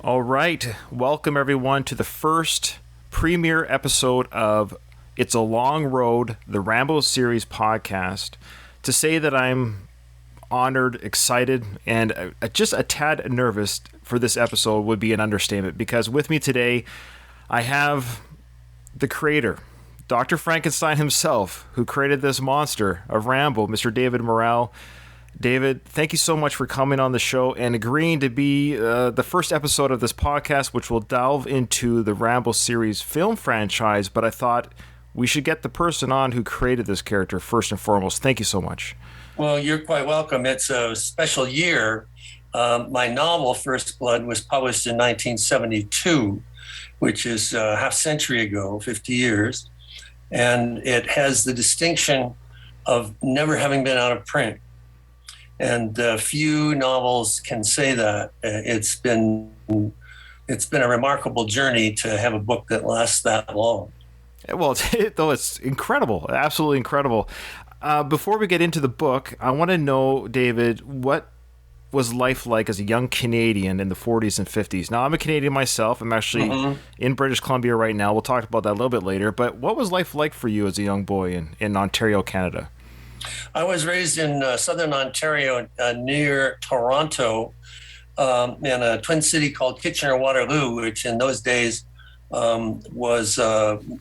All right. Welcome, everyone, to the first premiere episode of It's a Long Road, the Rambo series podcast. To say that I'm honored, excited, and just a tad nervous for this episode would be an understatement, because with me today, I have the creator, Dr. Frankenstein himself, who created this monster of Rambo, Mr. David Morrell. David, thank you so much for coming on the show and agreeing to be the first episode of this podcast, which will delve into the Rambo series film franchise. But I thought we should get the person on who created this character first and foremost. Thank you so much. Well, you're quite welcome. It's a special year. My novel, First Blood, was published in 1972, which is a half century ago, 50 years. And it has the distinction of never having been out of print. And few novels can say that. It's been a remarkable journey to have a book that lasts that long. Well, it's incredible, absolutely incredible. Before we get into the book, I want to know, David, what was life like as a young Canadian in the 40s and 50s? Now, I'm a Canadian myself. I'm actually in British Columbia right now. We'll talk about that a little bit later. But what was life like for you as a young boy in Ontario, Canada? I was raised in southern Ontario near Toronto in a twin city called Kitchener-Waterloo, which in those days was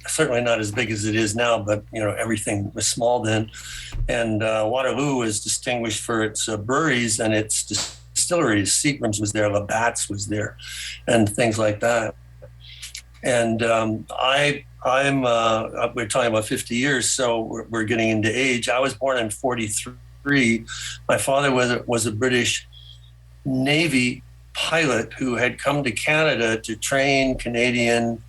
certainly not as big as it is now, but everything was small then. And Waterloo is distinguished for its breweries and its distilleries. Seagram's was there, Labatt's was there, and things like that. And we're talking about 50 years, so we're getting into age. I was born in 43. My father was a British Navy pilot who had come to Canada to train Canadian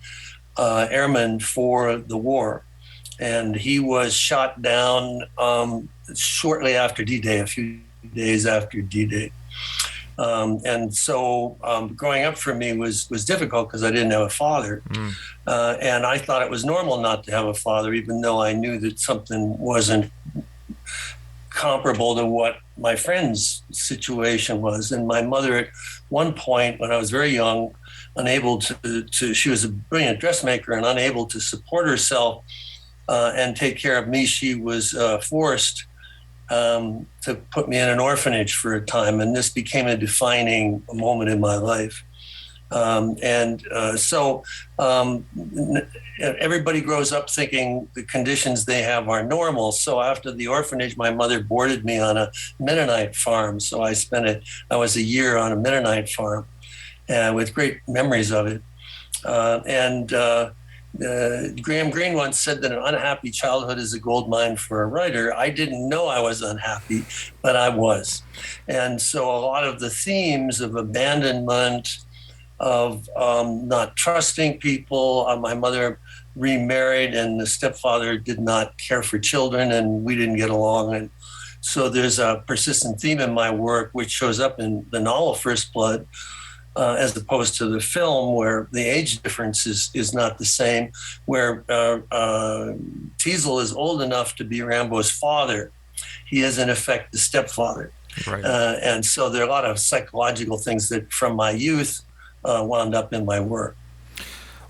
airmen for the war. And he was shot down shortly after D-Day, a few days after D-Day. And so growing up for me was difficult because I didn't have a father. And I thought it was normal not to have a father, even though I knew that something wasn't comparable to what my friend's situation was. And my mother, at one point, when I was very young, unable to she was a brilliant dressmaker and unable to support herself and take care of me, she was forced to put me in an orphanage for a time, and this became a defining moment in my life. So everybody grows up thinking the conditions they have are normal. So after the orphanage, my mother boarded me on a Mennonite farm. So I was a year on a Mennonite farm with great memories of it. Graham Greene once said that an unhappy childhood is a gold mine for a writer. I didn't know I was unhappy, but I was. And so a lot of the themes of abandonment, of not trusting people, my mother remarried and the stepfather did not care for children and we didn't get along. And so there's a persistent theme in my work, which shows up in the novel First Blood, as opposed to the film, where the age difference is not the same, where Teasle is old enough to be Rambo's father. He is, in effect, the stepfather. Right. And so there are a lot of psychological things that, from my youth, wound up in my work.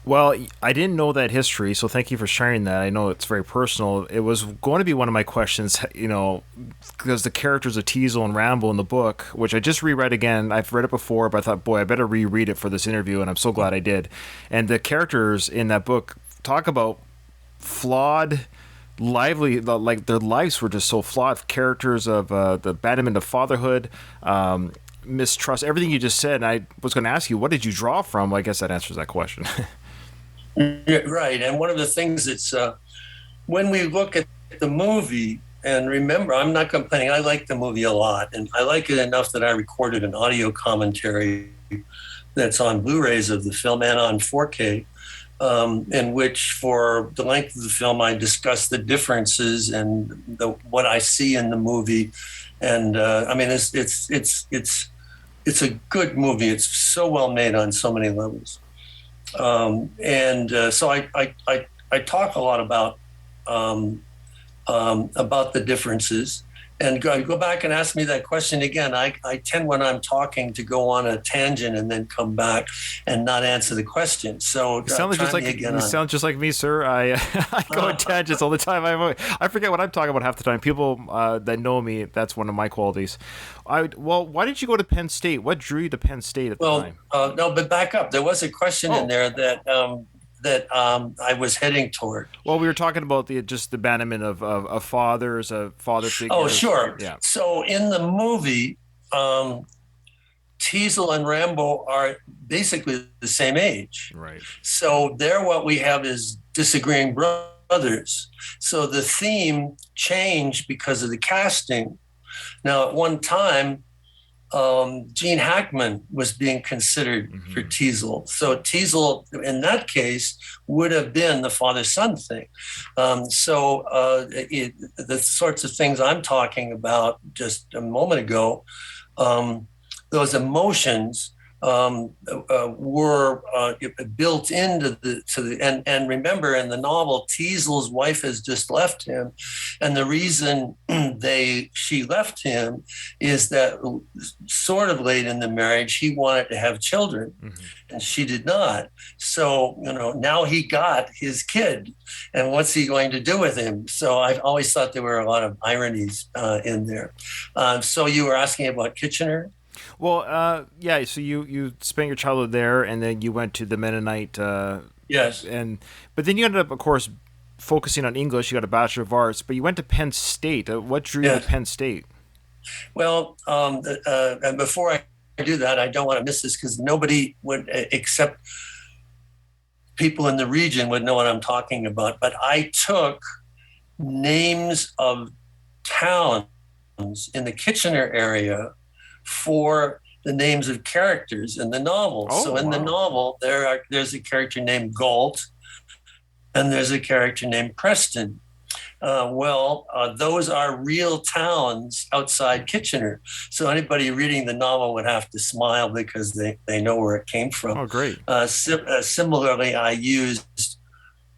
Well, I didn't know that history, so thank you for sharing that. I know it's very personal. It was going to be one of my questions, because the characters of Teasle and Rambo in the book, which I just reread again. I've read it before, but I thought, boy, I better reread it for this interview, and I'm so glad I did. And the characters in that book talk about flawed, lively, like their lives were just so flawed. Characters of the abandonment of fatherhood, mistrust, everything you just said. And I was going to ask you, what did you draw from? Well, I guess that answers that question. Right. And one of the things that's when we look at the movie, and remember, I'm not complaining. I like the movie a lot, and I like it enough that I recorded an audio commentary that's on Blu-rays of the film and on 4K, in which, for the length of the film, I discuss the differences and what I see in the movie. And it's a good movie. It's so well made on so many levels. So I talk a lot about the differences, And go back and ask me that question again. I tend, when I'm talking, to go on a tangent and then come back and not answer the question. So You sound just like me, sir. I I go on tangents all the time. I forget what I'm talking about half the time. People that know me, that's one of my qualities. Well, why did you go to Penn State? What drew you to Penn State at the time? No, but back up. There was a question in there that I was heading toward. Well, we were talking about the abandonment of fathers, father figures. Oh, sure. Yeah. So in the movie, Teasel and Rambo are basically the same age. Right. So there, what we have is disagreeing brothers. So the theme changed because of the casting. Now, at one time, Gene Hackman was being considered for Teasel. So Teasel, in that case, would have been the father-son thing. The sorts of things I'm talking about just a moment ago, those emotions were built into and remember, in the novel, Teasel's wife has just left him, and the reason she left him is that sort of late in the marriage he wanted to have children, and she did not. So now he got his kid, and what's he going to do with him? So I've always thought there were a lot of ironies in there. So you were asking about Kitchener. Well, yeah. So you spent your childhood there, and then you went to the Mennonite. Yes. But then you ended up, of course, focusing on English. You got a Bachelor of Arts, but you went to Penn State. What drew you to Penn State? Well, and before I do that, I don't want to miss this, because nobody would, except people in the region, would know what I'm talking about. But I took names of towns in the Kitchener area for the names of characters in the novel. So in the novel, there's a character named Galt, and there's a character named Preston. Those are real towns outside Kitchener. So anybody reading the novel would have to smile because they know where it came from. Oh, great. Similarly, I used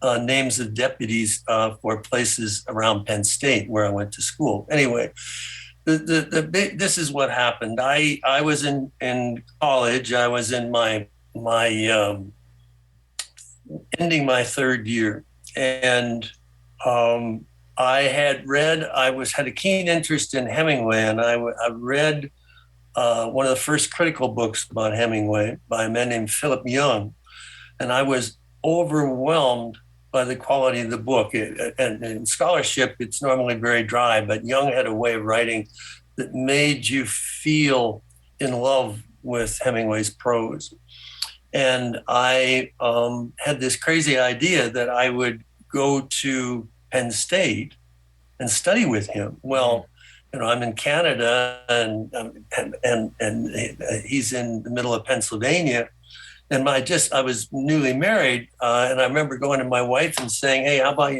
names of deputies for places around Penn State where I went to school. Anyway, this is what happened. I was in college. I was in my ending my third year, and I had a keen interest in Hemingway, and I read one of the first critical books about Hemingway by a man named Philip Young, and I was overwhelmed by the quality of the book. And in scholarship, it's normally very dry, but Young had a way of writing that made you feel in love with Hemingway's prose. And I had this crazy idea that I would go to Penn State and study with him. Well, I'm in Canada, and he's in the middle of Pennsylvania. And I was newly married, and I remember going to my wife and saying, "Hey, how about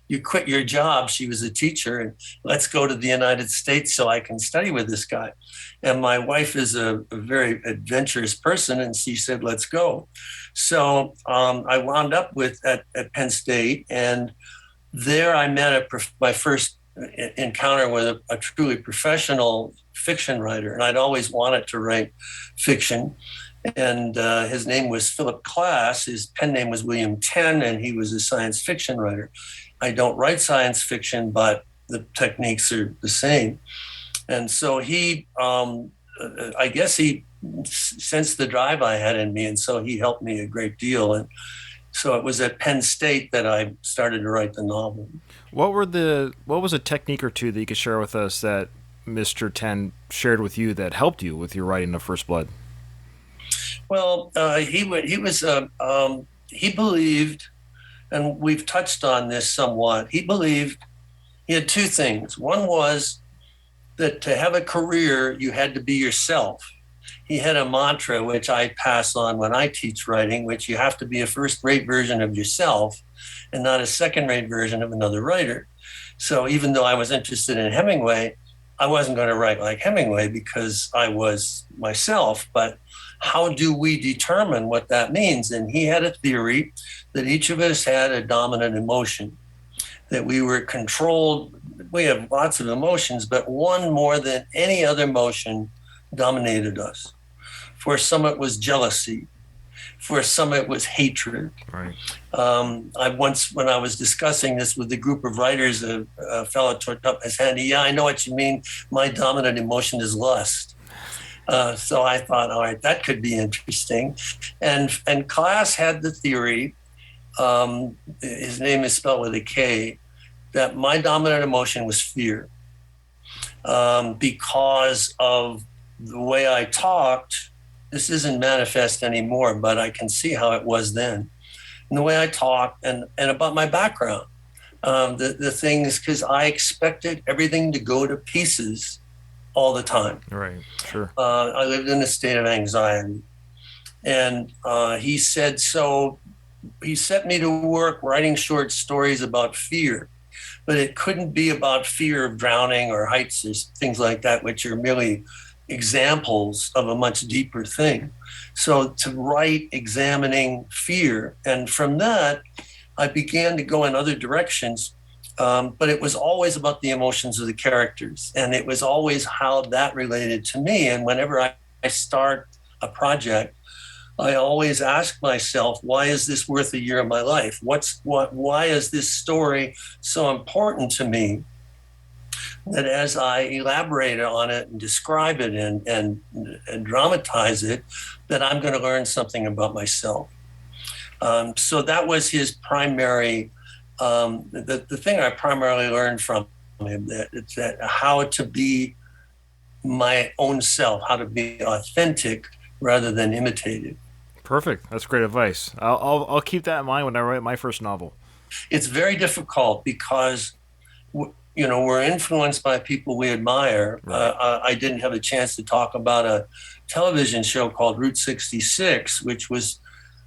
you quit your job?" She was a teacher, and let's go to the United States so I can study with this guy. And my wife is a very adventurous person, and she said, "Let's go." So I wound up at Penn State, and there I met my first encounter with a truly professional fiction writer, and I'd always wanted to write fiction. And his name was Philip Klass. His pen name was William Tenn, and he was a science fiction writer. I don't write science fiction, but the techniques are the same. And so I guess he sensed the drive I had in me, and so he helped me a great deal. And so it was at Penn State that I started to write the novel. What was a technique or two that you could share with us that Mr. Tenn shared with you that helped you with your writing of First Blood? Well, he believed, and we've touched on this somewhat. He believed he had two things. One was that to have a career, you had to be yourself. He had a mantra, which I pass on when I teach writing, which you have to be a first-rate version of yourself and not a second-rate version of another writer. So even though I was interested in Hemingway, I wasn't going to write like Hemingway because I was myself, but how do we determine what that means? And he had a theory that each of us had a dominant emotion. that we were controlled. We have lots of emotions, but one more than any other emotion dominated us. For some, it was jealousy. For some, it was hatred. Right. I once, when I was discussing this with a group of writers, a fellow took up his hand. Yeah, I know what you mean. My dominant emotion is lust. So I thought, all right, that could be interesting. And class had the theory, his name is spelled with a K, that my dominant emotion was fear, because of the way I talked. This isn't manifest anymore, but I can see how it was then. And the way I talked and about my background, the things, because I expected everything to go to pieces all the time. Right, sure. I lived in a state of anxiety. And he said, so he set me to work writing short stories about fear, but it couldn't be about fear of drowning or heights or things like that, which are merely examples of a much deeper thing. So to write examining fear, and from that, I began to go in other directions, but it was always about the emotions of the characters, and it was always how that related to me. And whenever I start a project, I always ask myself, why is this worth a year of my life? Why is this story so important to me? That as I elaborate on it and describe it and dramatize it, that I'm going to learn something about myself. So that was his primary, the thing I primarily learned from him, that how to be my own self, how to be authentic rather than imitated. Perfect. That's great advice. I'll keep that in mind when I write my first novel. It's very difficult because we're influenced by people we admire. Right. I didn't have a chance to talk about a television show called Route 66, which was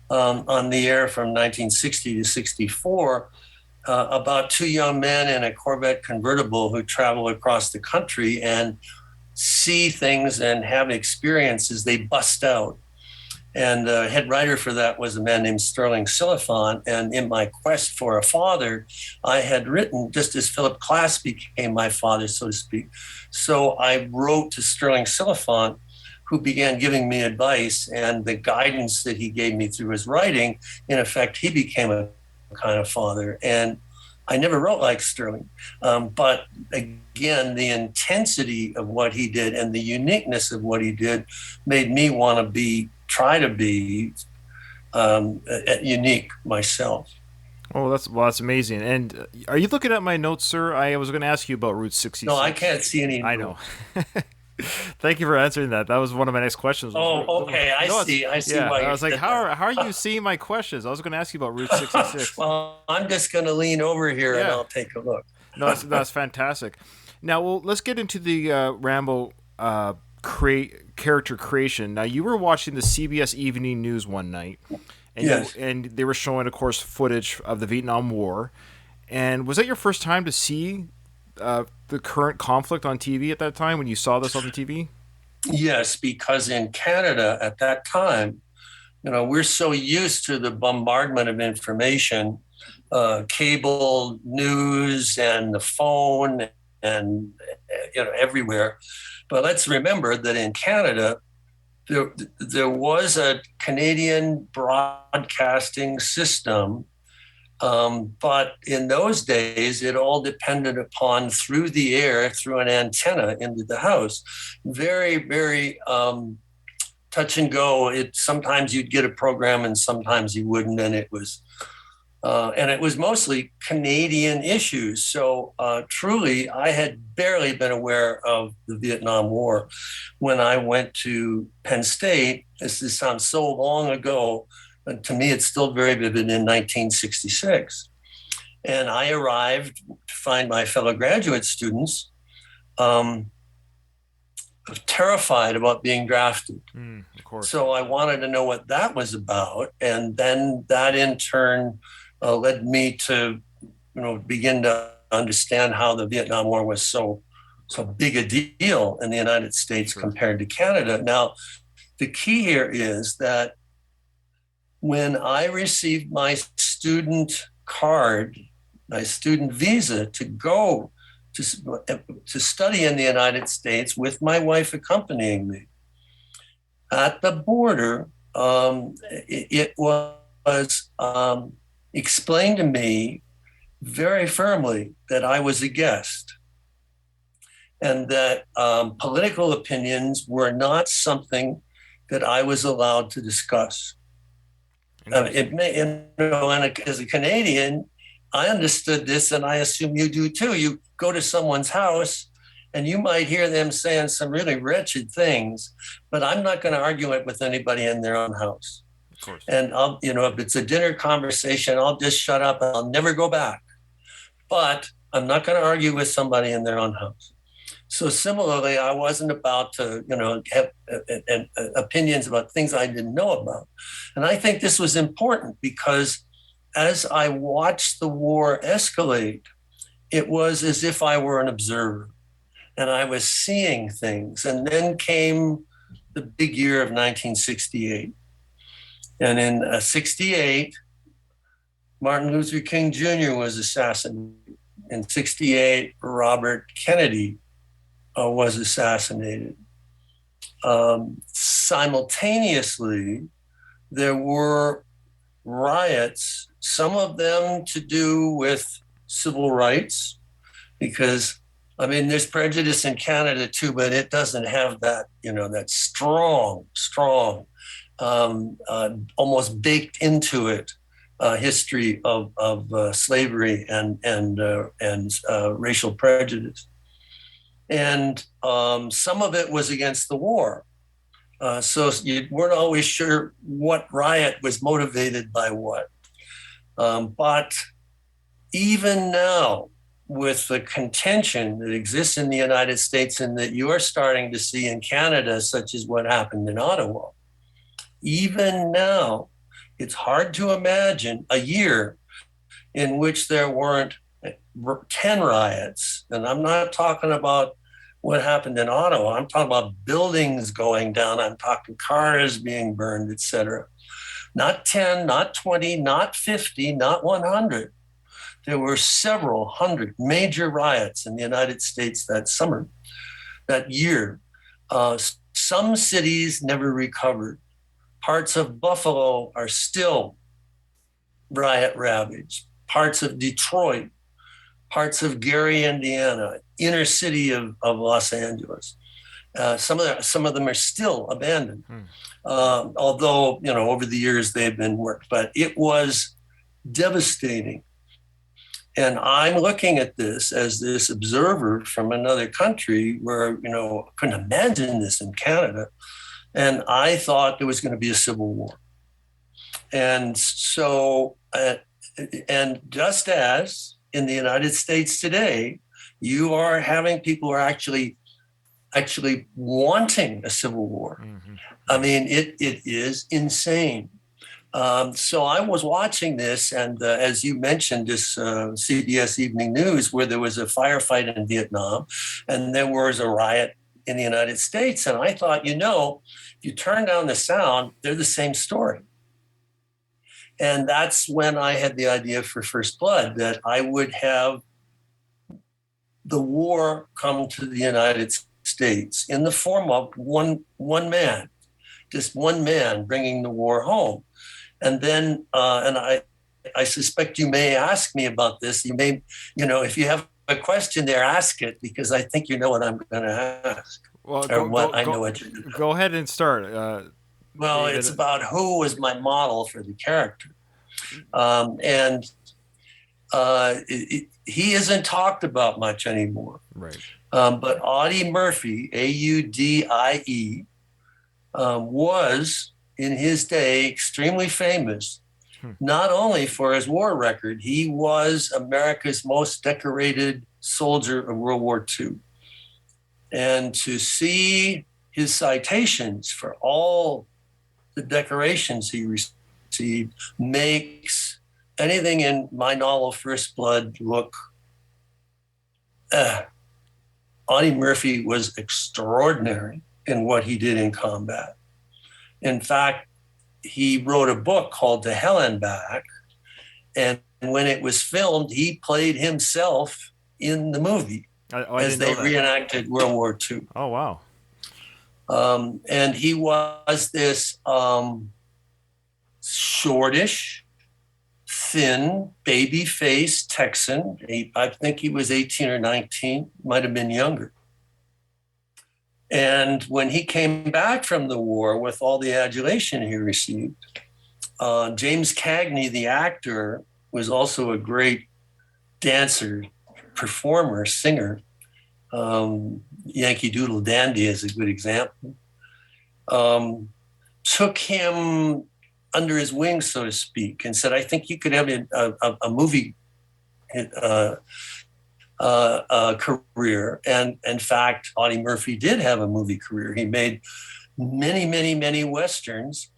on the air from 1960 to 64, about two young men in a Corvette convertible who travel across the country and see things and have experiences. They bust out. And the head writer for that was a man named Sterling Silliphant. And in my quest for a father, I had written, just as Philip Klass became my father, so to speak. So I wrote to Sterling Silliphant, who began giving me advice, and the guidance that he gave me through his writing. In effect, he became a kind of father. And I never wrote like Sterling. But again, the intensity of what he did and the uniqueness of what he did made me want to try to be unique myself. Oh, that's amazing. And are you looking at my notes, sir? I was going to ask you about Route 66. No, I can't see any. I know. Thank you for answering that. That was one of my next questions. Oh, okay. I see. Yeah, why I was like, how are you seeing my questions? I was going to ask you about Route 66. Well, I'm just going to lean over here and I'll take a look. No, that's fantastic. Now, let's get into the Rambo character creation. Now, you were watching the CBS Evening News one night, and yes. And they were showing, of course, footage of the Vietnam War. And was that your first time to see the current conflict on TV at that time when you saw this on the TV? Yes, because in Canada at that time, we're so used to the bombardment of information, cable news and the phone and everywhere. But let's remember that in Canada, there was a Canadian broadcasting system, but in those days, it all depended upon through the air, through an antenna into the house. Very, very touch and go. Sometimes you'd get a program and sometimes you wouldn't, and it was mostly Canadian issues. So truly, I had barely been aware of the Vietnam War when I went to Penn State. This sounds so long ago, but to me, it's still very vivid in 1966. And I arrived to find my fellow graduate students terrified about being drafted. Of course. So I wanted to know what that was about. And then that in turn led me to, begin to understand how the Vietnam War was so big a deal in the United States compared to Canada. Now, the key here is that when I received my student card my student visa to go to study in the United States with my wife accompanying me. At the border, it was explained to me very firmly that I was a guest and that political opinions were not something that I was allowed to discuss. It may, and as a Canadian, I understood this, and I assume you do too. You go to someone's house, and you might hear them saying some really wretched things, but I'm not going to argue it with anybody in their own house. Of course. And if it's a dinner conversation, I'll just shut up and I'll never go back. But I'm not going to argue with somebody in their own house. So similarly, I wasn't about to, have opinions about things I didn't know about. And I think this was important because as I watched the war escalate, it was as if I were an observer and I was seeing things. And then came the big year of 1968. And in 68, Martin Luther King Jr. was assassinated. In 68, Robert Kennedy was assassinated. Simultaneously, there were riots, some of them to do with civil rights, because, there's prejudice in Canada too, but it doesn't have that, that strong, almost baked into it history of slavery and racial prejudice. And some of it was against the war. So you weren't always sure what riot was motivated by what. But even now, with the contention that exists in the United States and that you are starting to see in Canada, such as what happened in Ottawa, even now, it's hard to imagine a year in which there weren't 10 riots. And I'm not talking about what happened in Ottawa. I'm talking about buildings going down. I'm talking cars being burned, et cetera. Not 10, not 20, not 50, not 100. There were several hundred major riots in the United States that summer, that year. Some cities never recovered. Parts of Buffalo are still riot ravaged. Parts of Detroit, parts of Gary, Indiana, inner city of Los Angeles. Some of them are still abandoned, although over the years they've been worked. But it was devastating. And I'm looking at this as this observer from another country where I couldn't imagine this in Canada. And I thought there was going to be a civil war. And so, and just as in the United States today, you are having people who are actually wanting a civil war. Mm-hmm. It is insane. So I was watching this, and as you mentioned, this CBS Evening News, where there was a firefight in Vietnam, and there was a riot in the United States. And I thought, if you turn down the sound, they're the same story. And that's when I had the idea for First Blood, that I would have the war come to the United States in the form of one man, just one man bringing the war home. And then, and I suspect you may ask me about this. You may, if you have a question there, ask it, because I think you know what I'm going to ask. Well, go ahead and start. Well, it's about who was my model for the character. He isn't talked about much anymore. Right. But Audie Murphy, Audie, was in his day extremely famous, not only for his war record. He was America's most decorated soldier of World War II. And to see his citations for all the decorations he received makes anything in my novel First Blood look. Audie Murphy was extraordinary in what he did in combat. In fact, he wrote a book called To Hell and Back, and when it was filmed, he played himself in the movie as they reenacted World War II. Oh, wow. And he was this shortish, thin, baby-faced Texan. I think he was 18 or 19, might have been younger. And when he came back from the war with all the adulation he received, James Cagney, the actor, was also a great dancer, performer, singer. Yankee Doodle Dandy is a good example. Took him under his wing, so to speak, and said, I think you could have a movie career. And in fact, Audie Murphy did have a movie career. He made many, many, many Westerns.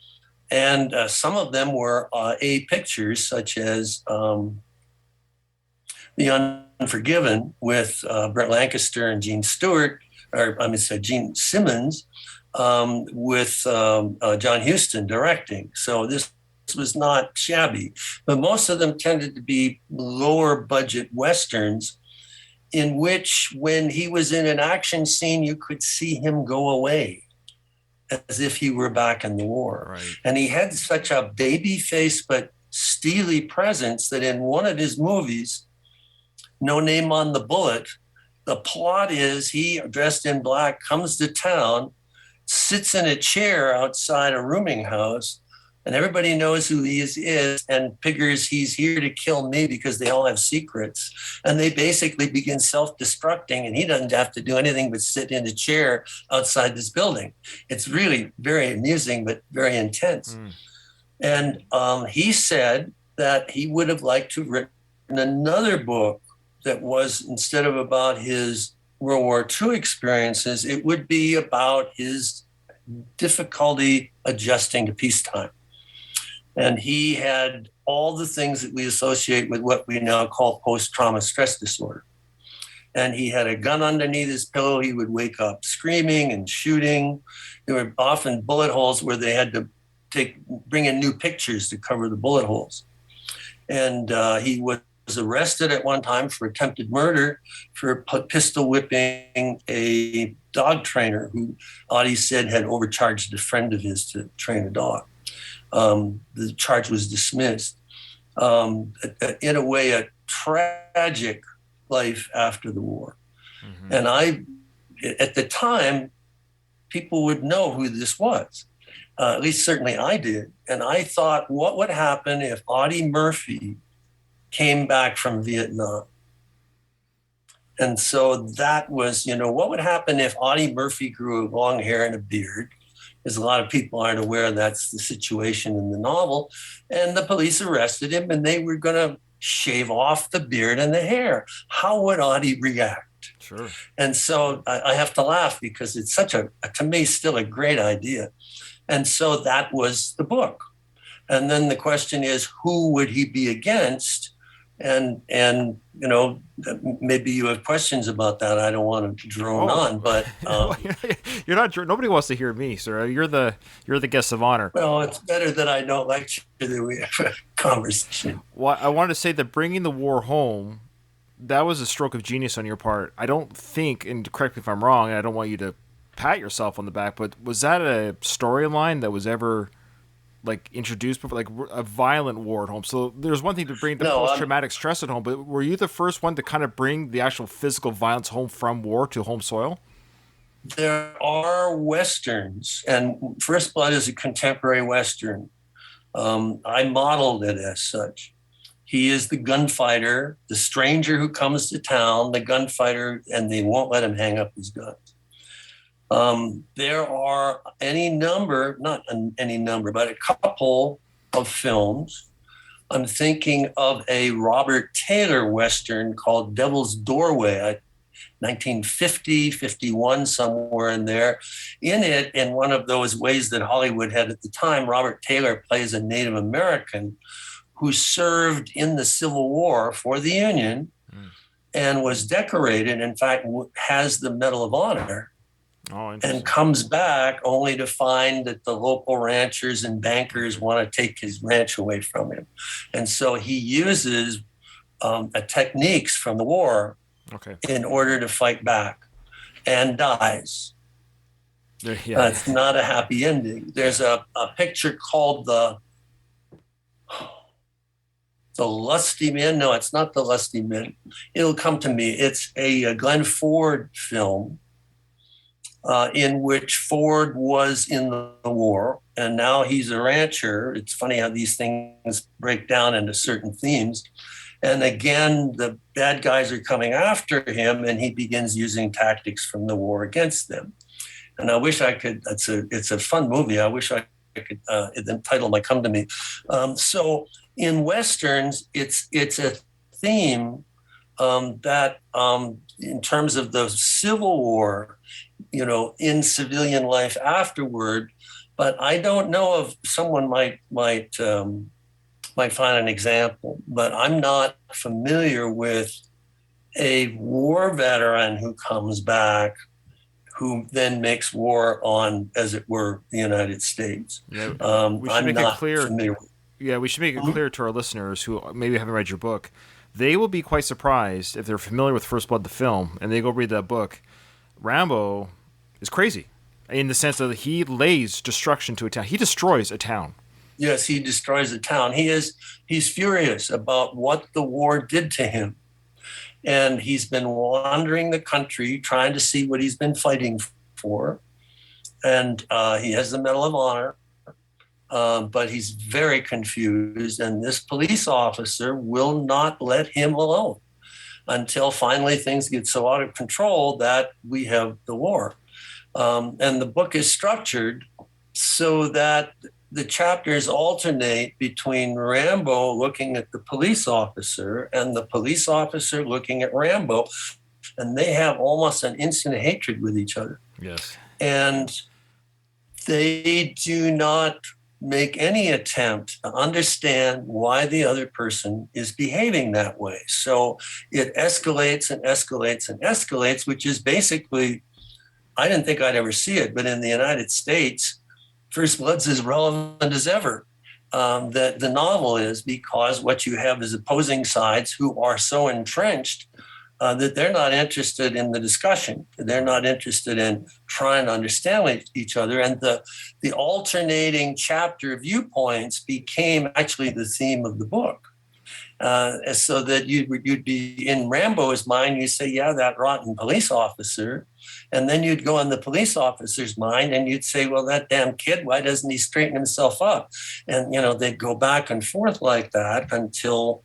And some of them were A pictures, such as The Unforgiven with Burt Lancaster and Gene Stewart, Gene Simmons, with John Huston directing. So this was not shabby, but most of them tended to be lower budget Westerns in which when he was in an action scene, you could see him go away as if he were back in the war. Right. And he had such a baby face but steely presence that in one of his movies, No Name on the Bullet, the plot is he, dressed in black, comes to town, sits in a chair outside a rooming house, and everybody knows who he is and figures he's here to kill me because they all have secrets. And they basically begin self-destructing, and he doesn't have to do anything but sit in a chair outside this building. It's really very amusing, but very intense. And he said that he would have liked to have written another book that was, instead of about his World War II experiences, it would be about his difficulty adjusting to peacetime. And he had all the things that we associate with what we now call post-trauma stress disorder. And he had a gun underneath his pillow. He would wake up screaming and shooting. There were often bullet holes where they had to bring in new pictures to cover the bullet holes. And he was arrested at one time for attempted murder for pistol whipping a dog trainer who Audie said had overcharged a friend of his to train a dog. The charge was dismissed. In a way, a tragic life after the war. Mm-hmm. And at the time, people would know who this was. At least certainly I did. And I thought, what would happen if Audie Murphy came back from Vietnam? And so that was, what would happen if Audie Murphy grew long hair and a beard? Because a lot of people aren't aware that's the situation in the novel. And the police arrested him and they were going to shave off the beard and the hair. How would Audie react? Sure. And so I have to laugh because it's to me, still a great idea. And so that was the book. And then the question is, who would he be against? And maybe you have questions about that. I don't want to drone on, but you're not. Nobody wants to hear me, sir. You're the guest of honor. Well, it's better that I don't lecture than we have a conversation. Well, I wanted to say that bringing the war home, that was a stroke of genius on your part. I don't think, and correct me if I'm wrong, and I don't want you to pat yourself on the back, but was that a storyline that was ever introduced before, like a violent war at home? So there's one thing to bring the post-traumatic stress at home, but were you the first one to kind of bring the actual physical violence home from war to home soil? There are Westerns, and First Blood is a contemporary Western. I modeled it as such. He is the gunfighter, the stranger who comes to town, the gunfighter, and they won't let him hang up his guns. There are not any number, but a couple of films. I'm thinking of a Robert Taylor Western called Devil's Doorway, 1950, 51, somewhere in there. In it, in one of those ways that Hollywood had at the time, Robert Taylor plays a Native American who served in the Civil War for the Union and was decorated, in fact, has the Medal of Honor. Oh, and interesting. comes back only to find that the local ranchers and bankers want to take his ranch away from him. And so he uses techniques from the war Okay. in order to fight back and dies. Yeah. It's not a happy ending. There's a picture called the Lusty Man. No, it's not the Lusty Man. It'll come to me. It's a Glenn Ford film in which Ford was in the war, and now he's a rancher. It's funny how these things break down into certain themes. And again, the bad guys are coming after him, and he begins using tactics from the war against them. And I wish I could. It's a fun movie. I wish I could. The title might come to me. So in westerns, it's a theme that, in terms of the Civil War, in civilian life afterward. But I don't know if someone might find an example. But I'm not familiar with a war veteran who comes back, who then makes war on, as it were, the United States. Yeah, we should I'm make it not clear. familiar with. Yeah, we should make it clear to our listeners who maybe haven't read your book. They will be quite surprised if they're familiar with First Blood, the film, and they go read that book. Rambo is crazy in the sense that he lays destruction to a town. He destroys a town. Yes, he destroys a town. He's furious about what the war did to him. And he's been wandering the country trying to see what he's been fighting for. And he has the Medal of Honor, but he's very confused. And this police officer will not let him alone until finally things get so out of control that we have the war. And the book is structured so that the chapters alternate between Rambo looking at the police officer and the police officer looking at Rambo. And they have almost an instant hatred with each other. Yes. And they do not make any attempt to understand why the other person is behaving that way. So it escalates and escalates and escalates, which is basically, I didn't think I'd ever see it, but in the United States, First Blood's as relevant as ever. That the novel is, because what you have is opposing sides who are so entrenched that they're not interested in the discussion. They're not interested in trying to understand each other. And the alternating chapter viewpoints became actually the theme of the book. So that you'd be in Rambo's mind, you say, yeah, that rotten police officer. And then you'd go on the police officer's mind and you'd say, well, that damn kid, why doesn't he straighten himself up? And, they'd go back and forth like that until,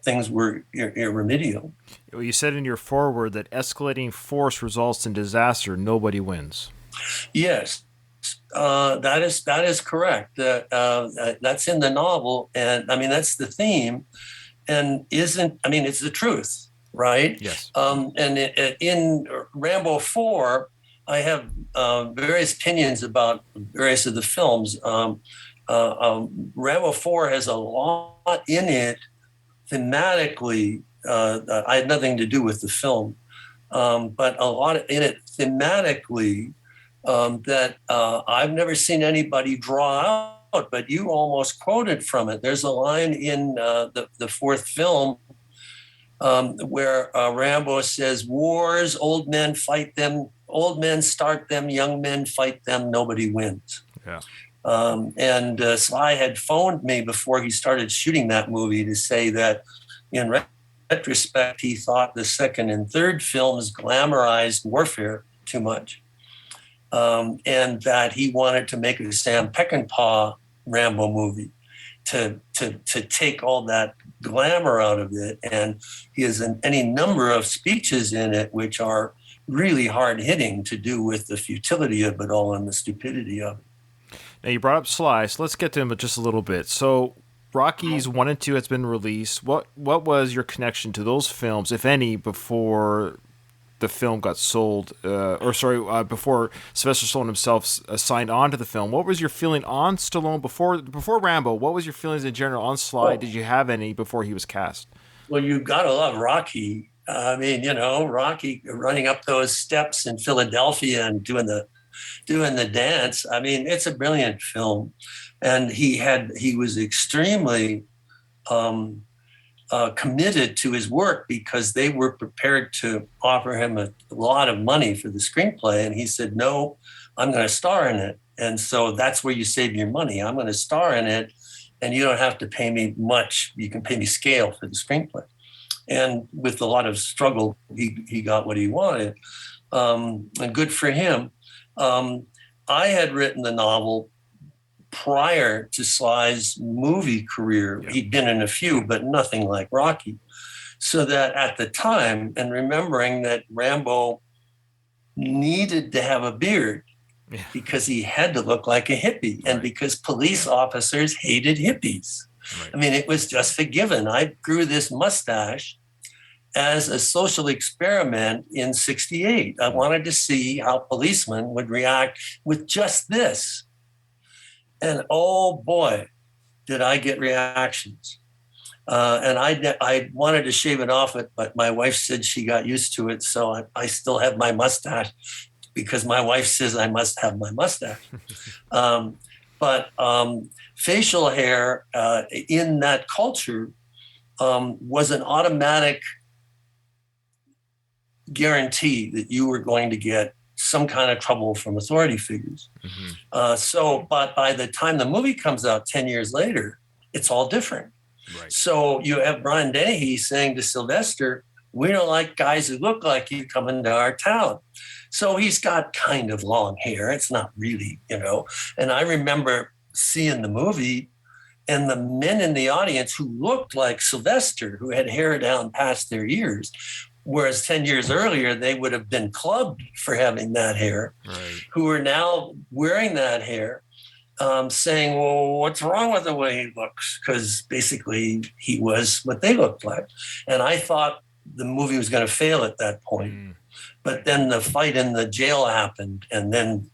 things were irremediable. Well, you said in your foreword that escalating force results in disaster. Nobody wins. Yes. That is correct. That's in the novel. And I mean, that's the theme. And it's the truth, right? Yes. And in Rambo 4, I have various opinions about various of the films. Rambo 4 has a lot in it thematically. I had nothing to do with the film, but a lot in it thematically that I've never seen anybody draw out, but you almost quoted from it. There's a line in the fourth film where Rambo says, wars, old men fight them, old men start them, young men fight them, nobody wins. Yeah. And Sly had phoned me before he started shooting that movie to say that in retrospect, he thought the second and third films glamorized warfare too much. And that he wanted to make a Sam Peckinpah Rambo movie to take all that glamour out of it. And he has any number of speeches in it which are really hard-hitting to do with the futility of it all and the stupidity of it. Now, you brought up Sly, so let's get to him just a little bit. So Rockies 1 and 2 has been released. What was your connection to those films, if any, before the film got sold, before Sylvester Stallone himself signed on to the film? What was your feeling on Stallone before Rambo? What was your feelings in general on Sly? Did you have any before he was cast? Well, you got to love Rocky. I mean, Rocky running up those steps in Philadelphia and doing the dance. I mean, it's a brilliant film, and he was extremely committed to his work because they were prepared to offer him a lot of money for the screenplay, and he said, "No, I'm going to star in it." And so that's where you save your money. I'm going to star in it, and you don't have to pay me much. You can pay me scale for the screenplay. And with a lot of struggle, he got what he wanted, and good for him. I had written the novel prior to Sly's movie career. Yeah. He'd been in a few, but nothing like Rocky. So that at the time, and remembering that Rambo needed to have a beard because he had to look like a hippie, and because police officers hated hippies. Right. I mean, it was just a given. I grew this mustache as a social experiment in '68. I wanted to see how policemen would react with just this. And oh boy, did I get reactions. And I wanted to shave it off, but my wife said she got used to it. So I still have my mustache because my wife says I must have my mustache. But facial hair in that culture was an automatic guarantee that you were going to get some kind of trouble from authority figures. Mm-hmm. But by the time the movie comes out 10 years later, it's all different. Right. So you have Brian Dennehy saying to Sylvester, "We don't like guys who look like you coming to our town." So he's got kind of long hair. It's not really, And I remember seeing the movie and the men in the audience who looked like Sylvester, who had hair down past their ears, whereas 10 years earlier, they would have been clubbed for having that hair, who are now wearing that hair, saying, "Well, what's wrong with the way he looks?" Because basically he was what they looked like. And I thought the movie was going to fail at that point. But then the fight in the jail happened, and then,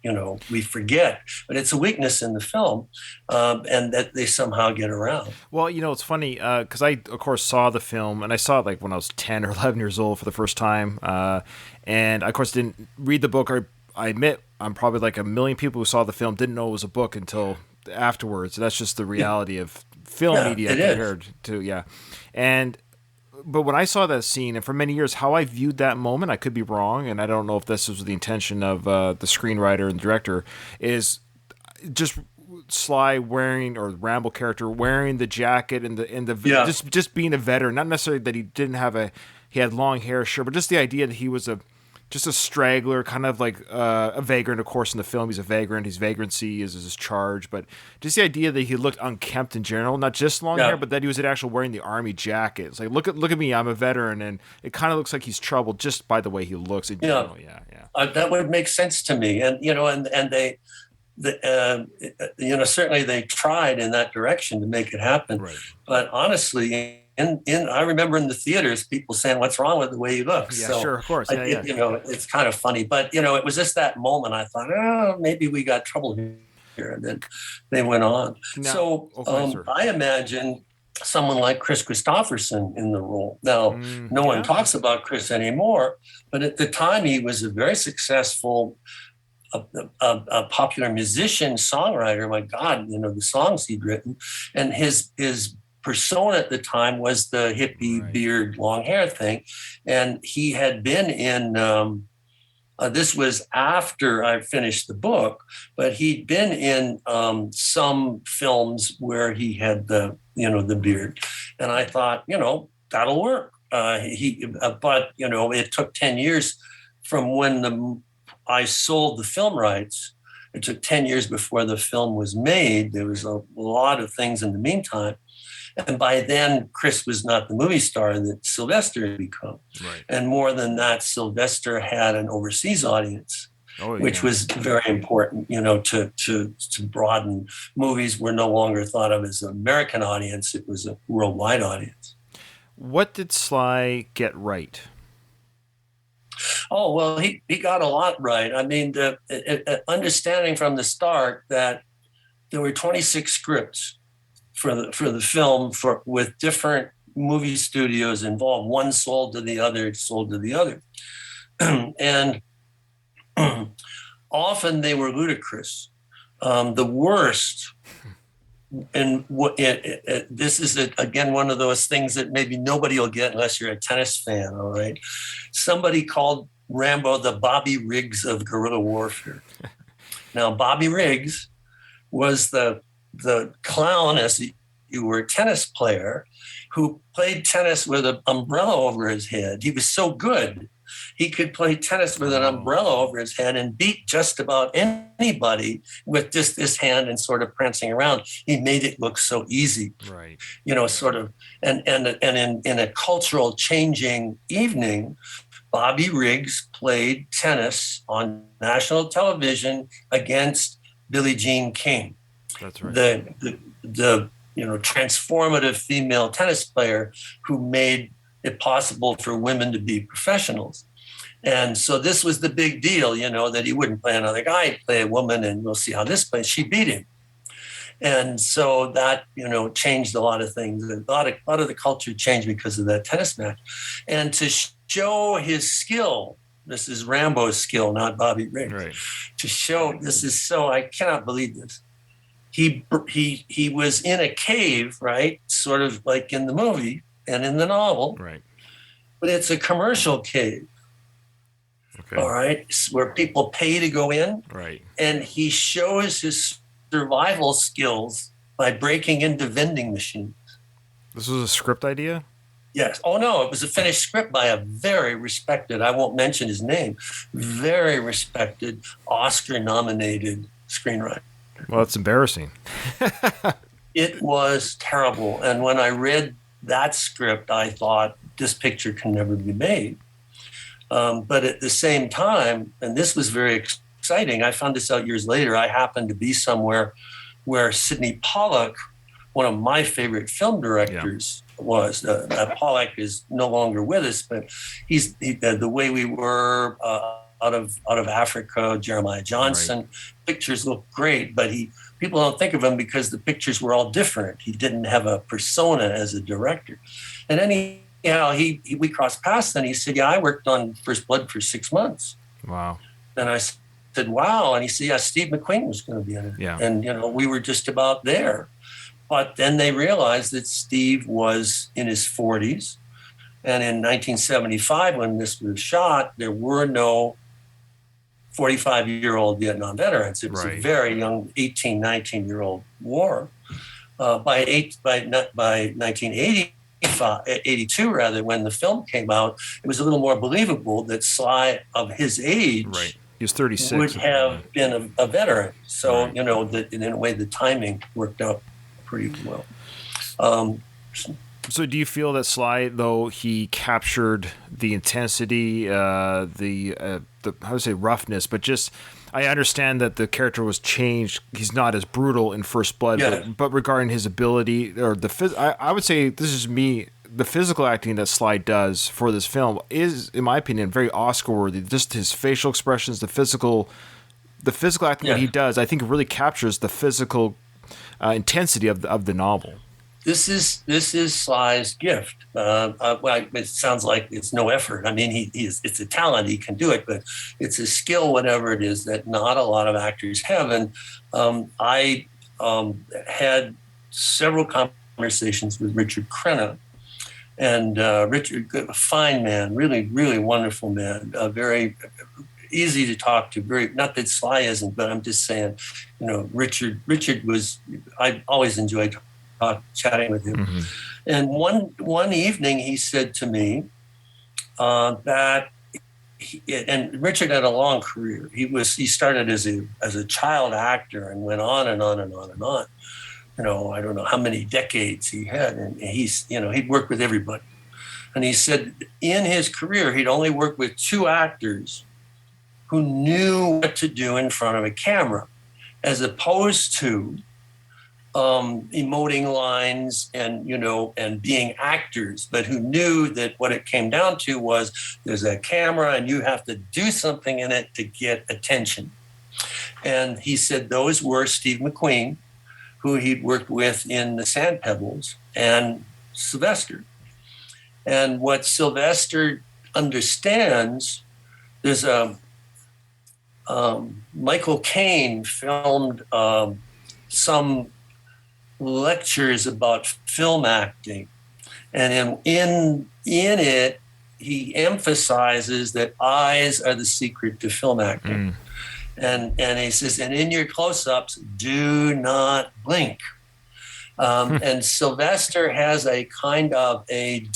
we forget. But it's a weakness in the film, and that they somehow get around. Well, it's funny, because I, of course, saw the film, and I saw it like when I was 10 or 11 years old for the first time. And I, of course, didn't read the book. I admit I'm probably like a million people who saw the film didn't know it was a book until afterwards. That's just the reality of film media compared to, But when I saw that scene, and for many years, how I viewed that moment, I could be wrong, and I don't know if this was the intention of the screenwriter and director, is just Sly wearing, or Rambo character wearing the jacket and the just being a veteran. Not necessarily that he had long hair, sure, but just the idea that he was just a straggler, kind of like a vagrant. Of course, in the film, he's a vagrant. His vagrancy is his charge. But just the idea that he looked unkempt in general, not just long hair, but that he was actually wearing the army jacket. It's like, look at me, I'm a veteran, and it kind of looks like he's troubled just by the way he looks in general. That would make sense to me. And they, certainly they tried in that direction to make it happen. Right. But honestly, I remember in the theaters, people saying, "What's wrong with the way he looks?" Yeah, so sure, of course. It's kind of funny. But, it was just that moment I thought, oh, maybe we got trouble here. And then they went on. I imagine someone like Chris Christopherson in the role. Now, no one talks about Chris anymore, but at the time he was a very successful a popular musician, songwriter. My God, the songs he'd written. And his persona at the time was the hippie beard, long hair thing. And he had been in, this was after I finished the book, but he'd been in some films where he had the beard. And I thought, that'll work. But it took 10 years from when I sold the film rights. It took 10 years before the film was made. There was a lot of things in the meantime. And by then, Chris was not the movie star that Sylvester had become. Right. And more than that, Sylvester had an overseas audience, which was very important, to broaden. Movies were no longer thought of as an American audience. It was a worldwide audience. What did Sly get right? Oh, well, he got a lot right. I mean, understanding from the start that there were 26 scripts for the film with different movie studios involved. One sold to the other, and often they were ludicrous. The worst, and this is again one of those things that maybe nobody will get unless you're a tennis fan. All right, somebody called Rambo the Bobby Riggs of guerrilla warfare. Now, Bobby Riggs was the clown, as you were a tennis player, who played tennis with an umbrella over his head. He was so good. He could play tennis with an umbrella over his head and beat just about anybody with just this hand and sort of prancing around. He made it look so easy, right? Sort of. And in a cultural changing evening, Bobby Riggs played tennis on national television against Billie Jean King. That's right. The transformative female tennis player who made it possible for women to be professionals. And so this was the big deal, that he wouldn't play another guy, he'd play a woman, and we'll see how this plays. She beat him. And so that, changed a lot of things. A lot of the culture changed because of that tennis match. And to show his skill, this is Rambo's skill, not Bobby Riggs. Right. To show, I cannot believe this. He was in a cave, right? Sort of like in the movie and in the novel. Right. But it's a commercial cave. Okay. All right. Where people pay to go in. Right. And he shows his survival skills by breaking into vending machines. This was a script idea? Yes. Oh, no, it was a finished script by a very respected, I won't mention his name, very respected, Oscar-nominated screenwriter. Well, it's embarrassing. It was terrible. And when I read that script, I thought, this picture can never be made. But at the same time, and this was very exciting, I found this out years later, I happened to be somewhere where Sidney Pollack, one of my favorite film directors, was. Pollack is no longer with us, but he's The Way We Were, out of Africa, Jeremiah Johnson. Right. Pictures look great, but people don't think of him because the pictures were all different. He didn't have a persona as a director. And anyhow, we crossed paths, and he said, "Yeah, I worked on First Blood for 6 months." Wow. And I said, "Wow." And he said, "Yeah, Steve McQueen was going to be in it." Yeah. And, we were just about there. But then they realized that Steve was in his 40s. And in 1975, when this was shot, there were no 45-year-old Vietnam veterans. It was a very young 18, 19-year-old war. By 1982, rather, when the film came out, it was a little more believable that Sly, of his age, he was 36, would have been a veteran. So, that in a way, the timing worked out pretty well. So do you feel that Sly, though he captured the intensity, the how to say roughness, but just I understand that the character was changed. He's not as brutal in First Blood, but regarding his ability or I would say this is me. The physical acting that Sly does for this film is, in my opinion, very Oscar-worthy. Just his facial expressions, the physical acting that he does, I think really captures the physical intensity of the novel. This is Sly's gift. It sounds like it's no effort. I mean, it's a talent. He can do it, but it's a skill, whatever it is, that not a lot of actors have. And I had several conversations with Richard Crenna. And Richard, a fine man, really, really wonderful man, very easy to talk to. Very, not that Sly isn't, but I'm just saying, Richard was, I always enjoyed chatting with him. Mm-hmm. And one evening he said to me that, and Richard had a long career. He started as a child actor and went on and on and on and on. I don't know how many decades he had, and he'd worked with everybody. And he said in his career he'd only worked with 2 actors who knew what to do in front of a camera, as opposed to emoting lines and being actors, but who knew that what it came down to was there's a camera and you have to do something in it to get attention. And he said those were Steve McQueen, who he'd worked with in The Sand Pebbles, and Sylvester. And what Sylvester understands, there's a Michael Caine filmed some lectures about film acting, and in it he emphasizes that eyes are the secret to film acting. And he says, and in your close-ups, do not blink. And Sylvester has a kind of a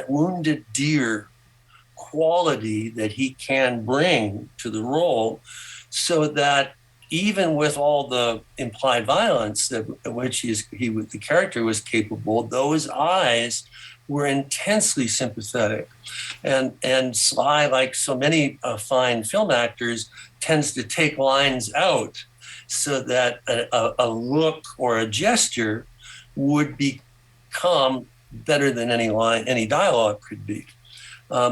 wounded deer quality that he can bring to the role, so that even with all the implied violence that which the character was capable, those eyes were intensely sympathetic. And Sly, like so many fine film actors, tends to take lines out so that a look or a gesture would become better than any dialogue could be.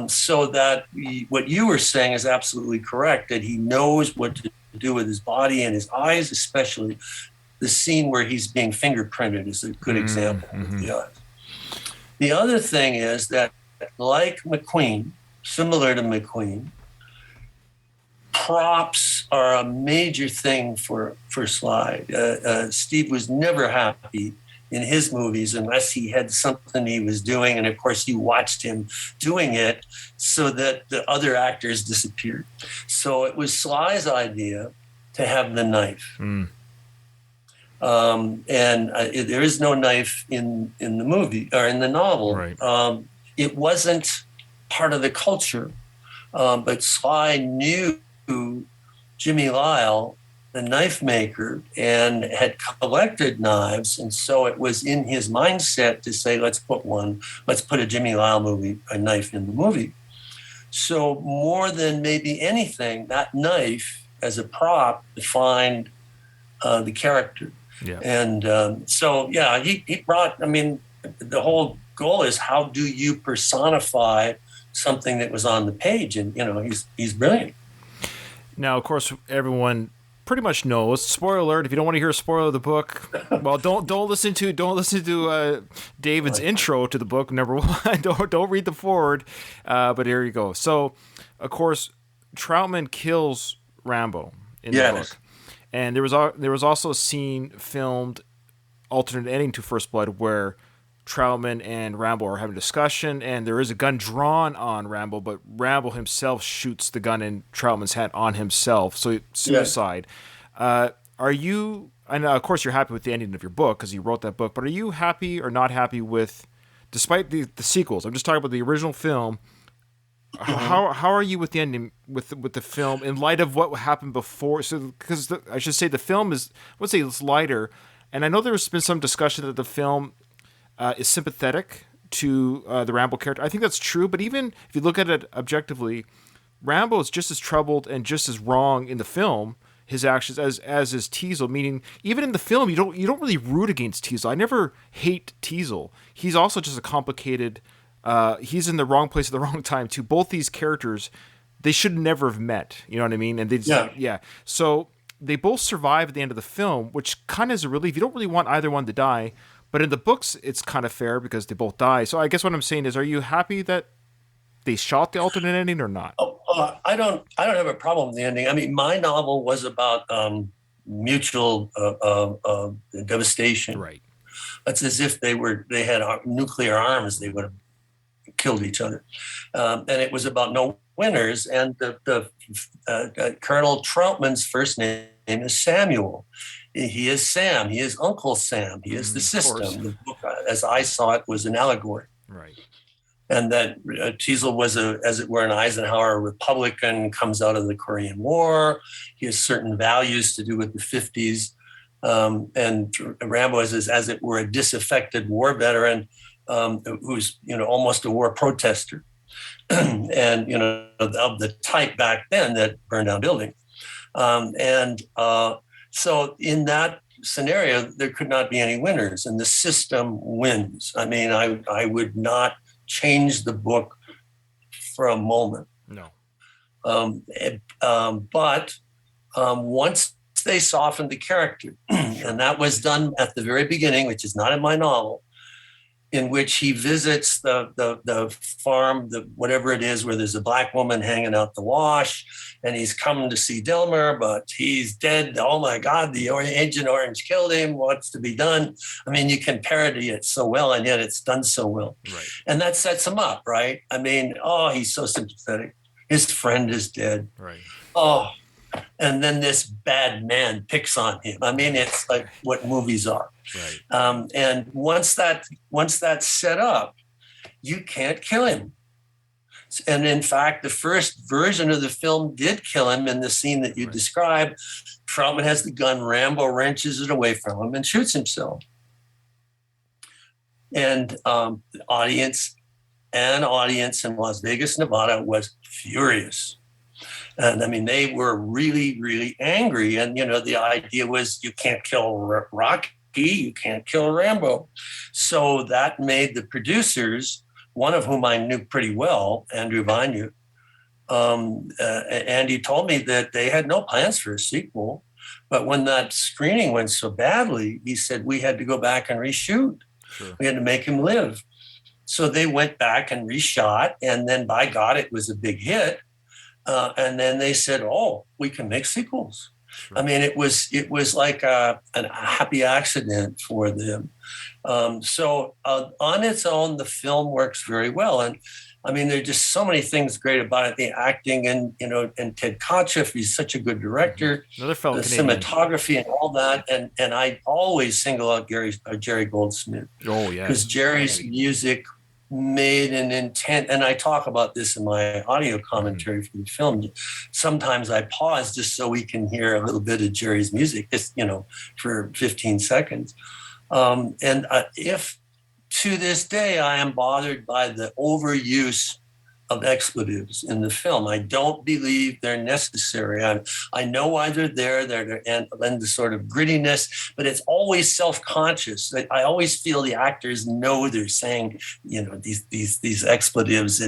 So that what you were saying is absolutely correct, that he knows what to do with his body and his eyes, especially. The scene where he's being fingerprinted is a good example of the eyes. The other thing is that, like McQueen, similar to McQueen, props are a major thing for Sly. Steve was never happy in his movies unless he had something he was doing, and of course you watched him doing it so that the other actors disappeared. So it was Sly's idea to have the knife. There is no knife in the movie or in the novel. Right. It wasn't part of the culture, but Sly knew Jimmy Lyle, the knife maker, and had collected knives, and so it was in his mindset to say, let's put a Jimmy Lyle a knife in the movie. So more than maybe anything, that knife as a prop defined the character. Yeah. And he brought, the whole goal is, how do you personify something that was on the page? And, he's brilliant. Now, of course, everyone pretty much knows. Spoiler alert! If you don't want to hear a spoiler of the book, well, don't listen to David's intro to the book. Number one, don't read the foreword. But here you go. So, of course, Troutman kills Rambo in the book, and there was also a scene filmed, alternate ending to First Blood, where Troutman and Rambo are having a discussion, and there is a gun drawn on Rambo, but Rambo himself shoots the gun in Troutman's hand on himself, so suicide. Are you, and of course you're happy with the ending of your book because you wrote that book, but are you happy or not happy with, despite the sequels, I'm just talking about the original film, how are you with the ending, with the film, in light of what happened before? So, because I should say the film is, let's say it's lighter, and I know there's been some discussion that the film is sympathetic to the Rambo character. I think that's true, but even if you look at it objectively, Rambo is just as troubled and just as wrong in the film, his actions, as is Teasel. Meaning, even in the film, you don't really root against Teasel. I never hate Teasel. He's also just a complicated. He's in the wrong place at the wrong time too. Both these characters, they should never have met. You know what I mean? And they So they both survive at the end of the film, which kind of is a relief. You don't really want either one to die. But in the books, it's kind of fair because they both die. So I guess what I'm saying is, are you happy that they shot the alternate ending or not? I don't have a problem with the ending. My novel was about mutual devastation. Right. It's as if they had nuclear arms, they would have killed each other. And it was about no winners. And the Colonel Troutman's first name is Samuel. He is Sam. He is Uncle Sam. He is the system. The book, as I saw it, was an allegory. Right. And that Teasel was, as it were, an Eisenhower Republican, comes out of the Korean War. He has certain values to do with the 50s. And Rambo is, as it were, a disaffected war veteran who's, almost a war protester. And, of the type back then that burned down buildings. So in that scenario, there could not be any winners, and the system wins. I would not change the book for a moment. No. But once they softened the character, and that was done at the very beginning, which is not in my novel, in which he visits the farm, whatever it is, where there's a black woman hanging out the wash, and he's coming to see Delmer, but he's dead. Oh my God, the Agent Orange killed him. What's to be done? I mean, you can parody it so well, and yet it's done so well. Right. And that sets him up, right? I mean, oh, he's so sympathetic. His friend is dead. Right. Oh, and then this bad man picks on him. I mean, it's like what movies are. Right. And once that's set up, you can't kill him. And in fact, the first version of the film did kill him in the scene that you described. Troutman has the gun, Rambo wrenches it away from him and shoots himself. And the audience in Las Vegas, Nevada was furious. And I mean, they were really, really angry. And, you know, the idea was you can't kill Rocky, you can't kill Rambo. So that made the producers, one of whom I knew pretty well, Andrew Vineyard, and he told me that they had no plans for a sequel. But when that screening went so badly, he said we had to go back and reshoot. Sure. We had to make him live. So they went back and reshot. And then, by God, it was a big hit. And then they said, "Oh, we can make sequels." Sure. I mean, it was like a happy accident for them. So on its own, the film works very well. And I mean, there are just so many things great about it. The acting and Ted Kotcheff, he's such a good director. Another fellow the Canadian. Cinematography and all that. And I always single out Jerry Goldsmith. Oh, yeah. Because Jerry's music made an intent, and I talk about this in my audio commentary for the film. Sometimes I pause just so we can hear a little bit of Jerry's music, just, for 15 seconds. And if to this day I am bothered by the overuse of expletives in the film, I don't believe they're necessary. I know why they're there. They're and the sort of grittiness, but it's always self-conscious. I always feel the actors know they're saying, these expletives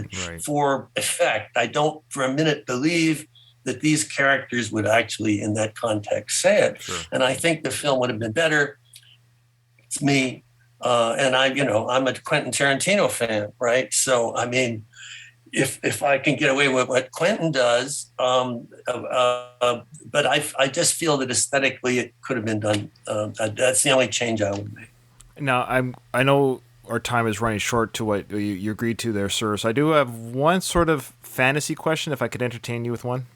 for effect. I don't for a minute believe that these characters would actually, in that context, say it. Sure. And I think the film would have been better. It's me, and I'm a Quentin Tarantino fan, right? So I mean, if I can get away with what Quentin does, but I just feel that aesthetically it could have been done. That's the only change I would make. Now I know our time is running short to what you agreed to there, sir. So I do have one sort of fantasy question, if I could entertain you with one.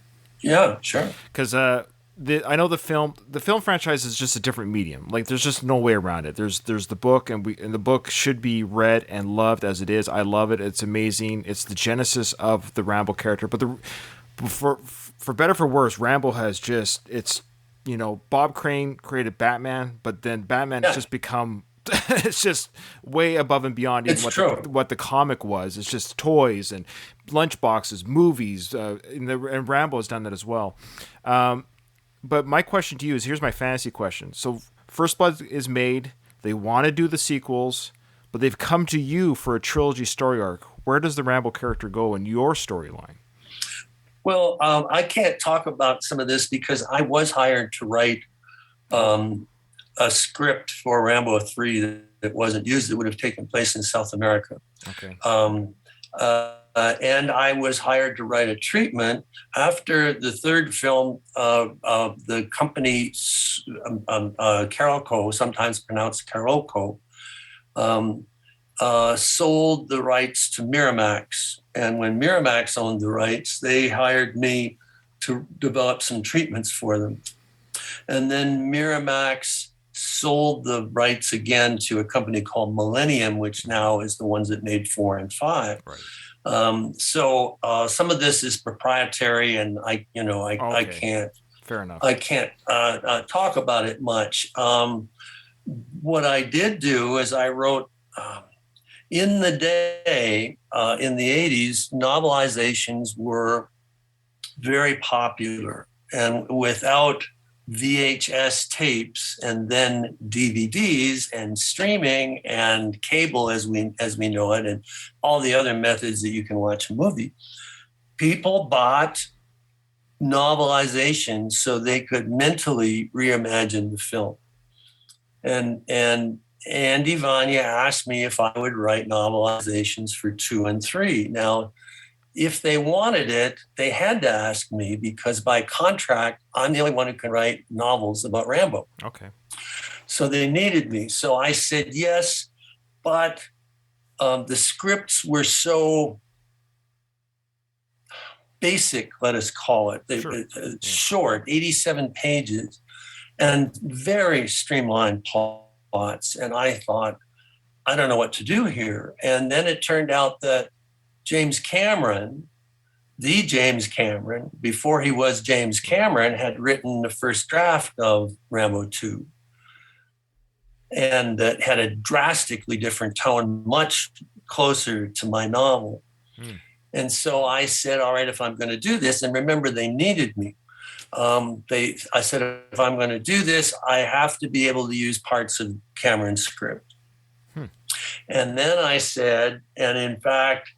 Yeah, sure. Because I know the film franchise is just a different medium. Like, there's just no way around it. There's the book, and the book should be read and loved as it is. I love it. It's amazing. It's the genesis of the Rambo character. But for better or for worse, Rambo has Bob Crane created Batman, but then Batman has just become it's just way above and beyond even what the comic was. It's just toys and lunchboxes, movies, and Rambo has done that as well. But my question to you is, here's my fantasy question. So First Blood is made. They want to do the sequels, but they've come to you for a trilogy story arc. Where does the Rambo character go in your storyline? Well, I can't talk about some of this because I was hired to write a script for Rambo 3 that wasn't used. It would have taken place in South America. Okay. And I was hired to write a treatment after the third film. The company Carolco, sometimes pronounced Carolco, sold the rights to Miramax. And when Miramax owned the rights, they hired me to develop some treatments for them. And then Miramax sold the rights again to a company called Millennium, which now is the ones that made 4 and 5. Right. So some of this is proprietary, and I can't. Fair enough. I can't talk about it much. What I did do is I wrote in the day in the 80s, novelizations were very popular, and without VHS tapes and then DVDs and streaming and cable as we know it, and all the other methods that you can watch a movie, people bought novelizations so they could mentally reimagine the film. And Andy Vanya asked me if I would write novelizations for 2 and 3. Now, if they wanted it, they had to ask me because by contract, I'm the only one who can write novels about Rambo. Okay. So they needed me. So I said yes, but the scripts were so basic, let us call it, short, 87 pages, and very streamlined plots. And I thought, I don't know what to do here. And then it turned out that James Cameron, the James Cameron, before he was James Cameron, had written the first draft of Rambo 2. And that had a drastically different tone, much closer to my novel. And so I said, all right, if I'm going to do this, and remember, they needed me. I said, if I'm going to do this, I have to be able to use parts of Cameron's script. And then I said, and in fact,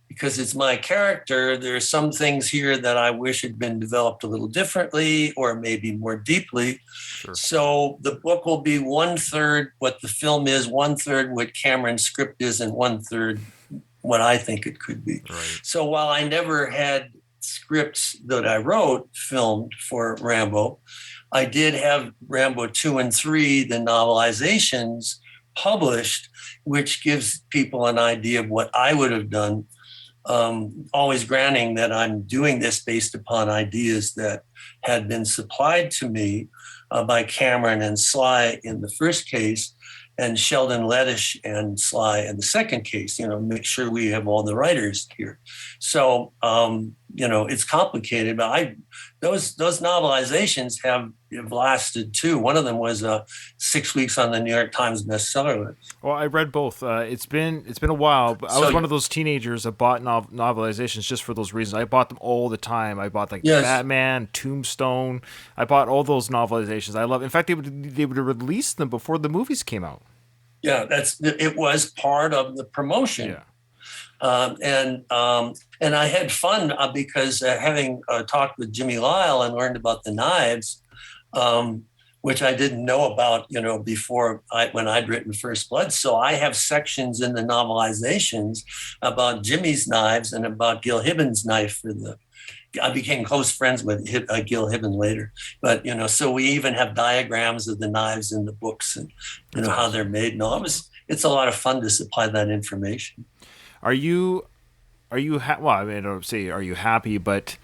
because it's my character, there are some things here that I wish had been developed a little differently or maybe more deeply. Sure. So the book will be 1/3 what the film is, 1/3 what Cameron's script is, and 1/3 what I think it could be. Right. So while I never had scripts that I wrote filmed for Rambo, I did have Rambo 2 and 3, the novelizations, published, which gives people an idea of what I would have done. Always granting that I'm doing this based upon ideas that had been supplied to me by Cameron and Sly in the first case, and Sheldon Lettish and Sly in the second case, make sure we have all the writers here. So, it's complicated, but those novelizations have lasted too. One of them was 6 weeks on the New York Times bestseller list. Well, I read both. It's been a while, but I was one of those teenagers that bought novelizations just for those reasons. I bought them all the time. I bought Batman, Tombstone. I bought all those novelizations. I love. In fact, they would release them before the movies came out. Yeah, it was part of the promotion. Yeah. And I had fun because having talked with Jimmy Lyle and learned about the knives, which I didn't know about, before when I'd written First Blood. So I have sections in the novelizations about Jimmy's knives and about Gil Hibben's knife I became close friends with Gil Hibben later, but so we even have diagrams of the knives in the books and how they're made. No, it's a lot of fun to supply that information. Are you well, I mean, I don't say are you happy, but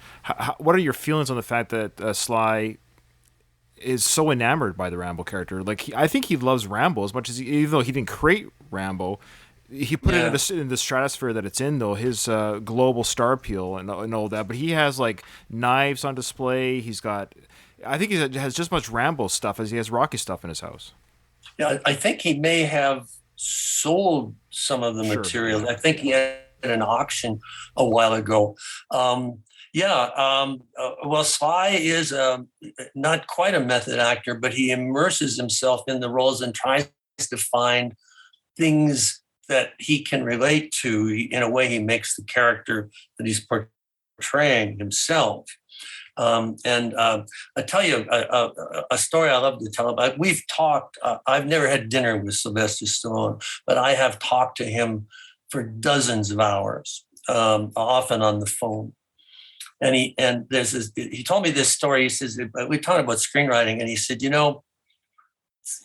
what are your feelings on the fact that Sly is so enamored by the Rambo character? Like, I think he loves Rambo as much as even though he didn't create Rambo, he put it in the stratosphere that it's in, though, his global star appeal and all that. But he has like knives on display. I think he has just as much Rambo stuff as he has Rocky stuff in his house. Yeah, I think he may have sold some of the material. I think he had an auction a while ago. Well, Sly is not quite a method actor, but he immerses himself in the roles and tries to find things that he can relate to. In a way, he makes the character that he's portraying himself. I tell you a story I love to tell about. We've talked. I've never had dinner with Sylvester Stallone, but I have talked to him for dozens of hours, often on the phone. And he told me this story. He says, we talked about screenwriting, and he said,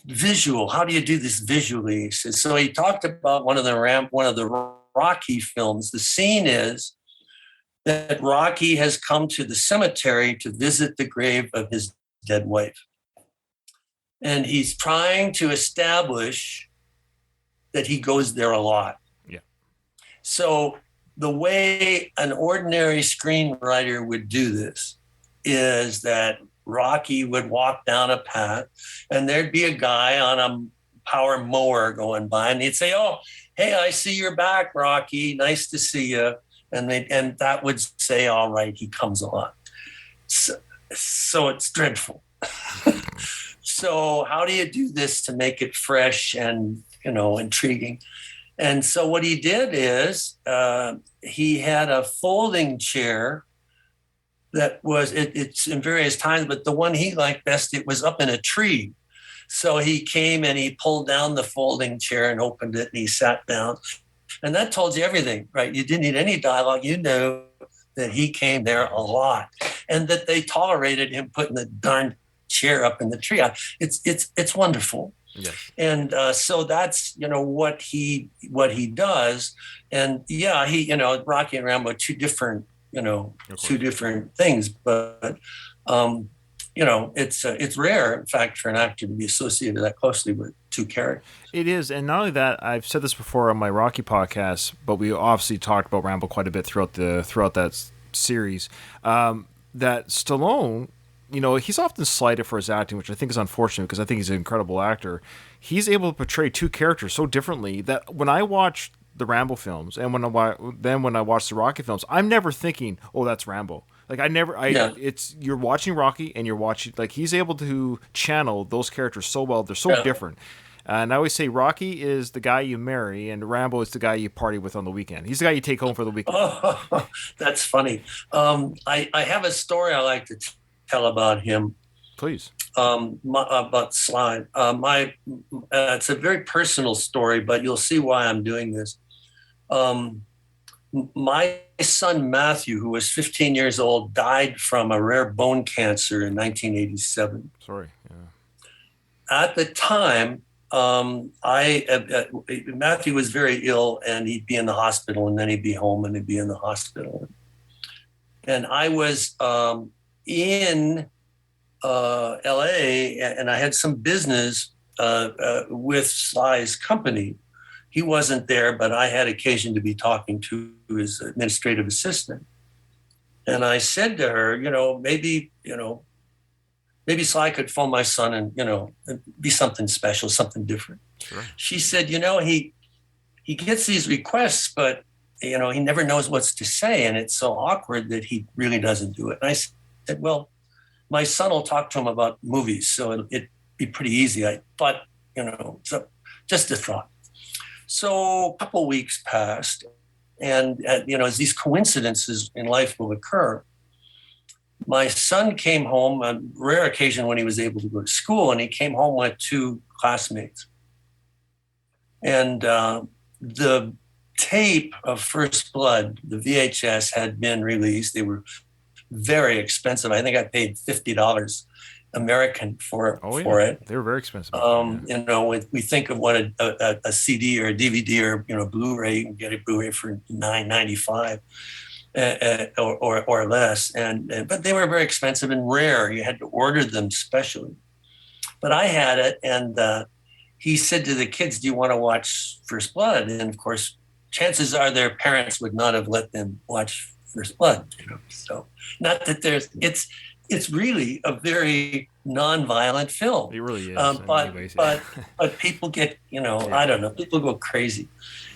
visual. How do you do this visually? He says, so he talked about one of the Rocky films. The scene is that Rocky has come to the cemetery to visit the grave of his dead wife. And he's trying to establish that he goes there a lot. Yeah. So the way an ordinary screenwriter would do this is that Rocky would walk down a path and there'd be a guy on a power mower going by and he'd say, oh, hey, I see you're back, Rocky. Nice to see you. And that would say, all right, he comes a lot. So it's dreadful. So how do you do this to make it fresh and, intriguing? And so what he did is he had a folding chair that was, it's in various times, but the one he liked best, it was up in a tree. So he came and he pulled down the folding chair and opened it and he sat down. And that told you everything, right? You didn't need any dialogue. You knew that he came there a lot and that they tolerated him putting the darn chair up in the tree. It's wonderful. Yes. And so that's, what he does. And yeah, Rocky and Rambo, two different things, but it's rare, in fact, for an actor to be associated that closely with two characters. It is, and not only that, I've said this before on my Rocky podcast, but we obviously talked about Rambo quite a bit throughout that series. That Stallone, he's often slighted for his acting, which I think is unfortunate because I think he's an incredible actor. He's able to portray two characters so differently that when I watch the Rambo films and when I watch the Rocky films, I'm never thinking, "Oh, that's Rambo." Like it's you're watching Rocky and you're watching, like, he's able to channel those characters so well. They're so different. And I always say Rocky is the guy you marry and Rambo is the guy you party with on the weekend. He's the guy you take home for the weekend. Oh, that's funny. I have a story I like to tell about him. Please. About Sly. It's a very personal story, but you'll see why I'm doing this. My son Matthew, who was 15 years old, died from a rare bone cancer in 1987. Sorry. Yeah. At the time, Matthew was very ill, and he'd be in the hospital, and then he'd be home, and he'd be in the hospital. And I was in L.A., and I had some business with Sly's company. He wasn't there, but I had occasion to be talking to his administrative assistant. And I said to her, maybe Sly could phone my son and, be something special, something different. Sure. She said, he gets these requests, but, he never knows what to say. And it's so awkward that he really doesn't do it. And I said, well, my son will talk to him about movies, so it'd be pretty easy. I thought, so just a thought. So a couple of weeks passed, and as these coincidences in life will occur, my son came home on a rare occasion when he was able to go to school, and he came home with two classmates. And the tape of First Blood, the VHS, had been released. They were very expensive. I think I paid $50 American for it. They were very expensive. We think of what a CD or a DVD or Blu-ray, you can get a Blu-ray for $9.95 or less, but they were very expensive and rare. You had to order them specially. But I had it, and he said to the kids, "Do you want to watch First Blood?" And of course, chances are their parents would not have let them watch First Blood. So not that it's really a very non-violent film. It really is. But people get, I don't know, people go crazy.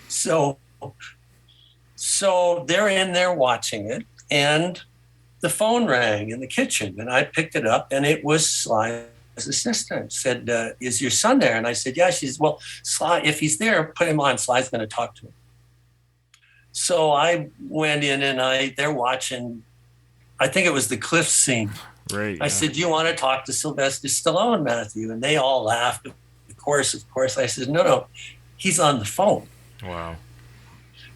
So they're in there watching it, and the phone rang in the kitchen, and I picked it up, and it was Sly's assistant. Said, "Is your son there?" And I said, "Yeah." She said, "Well, Sly, if he's there, put him on. Sly's going to talk to him." So I went in, and they're watching. I think it was the cliff scene. Right. I said, "Do you want to talk to Sylvester Stallone, Matthew?" And they all laughed. Of course. I said, No, he's on the phone. Wow.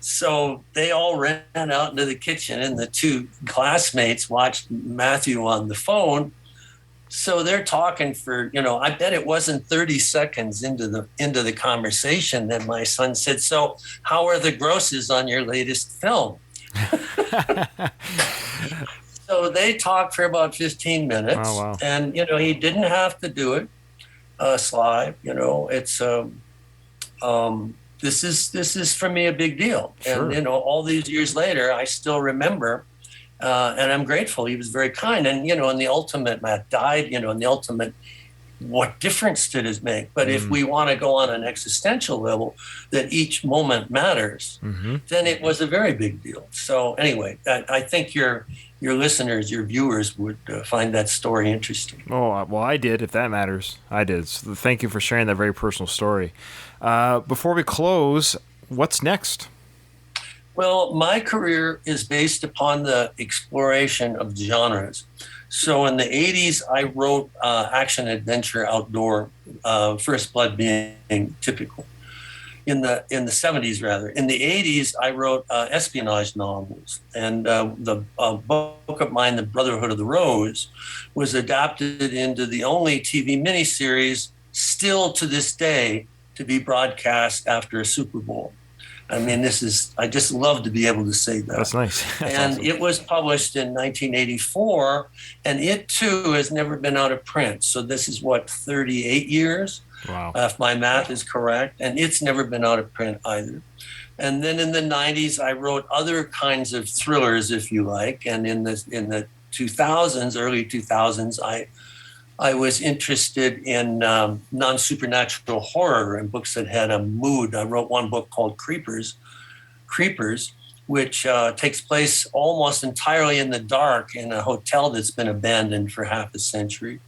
So they all ran out into the kitchen, and the two classmates watched Matthew on the phone. So they're talking for, I bet it wasn't 30 seconds into the conversation that my son said, "So how are the grosses on your latest film?" So they talked for about 15 minutes. Oh, wow. And, he didn't have to do it, Sly. It's this is for me a big deal. Sure. And, all these years later, I still remember, and I'm grateful. He was very kind. And, in the ultimate, Matt died, in the ultimate, what difference did it make? But if we want to go on an existential level, that each moment matters, then it was a very big deal. So anyway, I think your listeners, your viewers would find that story interesting. Oh, well, I did, if that matters. I did. So thank you for sharing that very personal story. Before we close, what's next? Well, my career is based upon the exploration of genres. So in the 80s, I wrote action adventure outdoor, First Blood being typical. In the 70s, rather. In the 80s, I wrote espionage novels, and the book of mine, The Brotherhood of the Rose, was adapted into the only TV miniseries still to this day to be broadcast after a Super Bowl. I mean, I just love to be able to say that. That's nice. That's and awesome. It was published in 1984, and it too has never been out of print. So this is 38 years? Wow. If my math is correct, and it's never been out of print either. And then in the 90s, I wrote other kinds of thrillers, if you like. And in the 2000s, early 2000s, I was interested in non-supernatural horror and books that had a mood. I wrote one book called Creepers, which takes place almost entirely in the dark in a hotel that's been abandoned for half a century.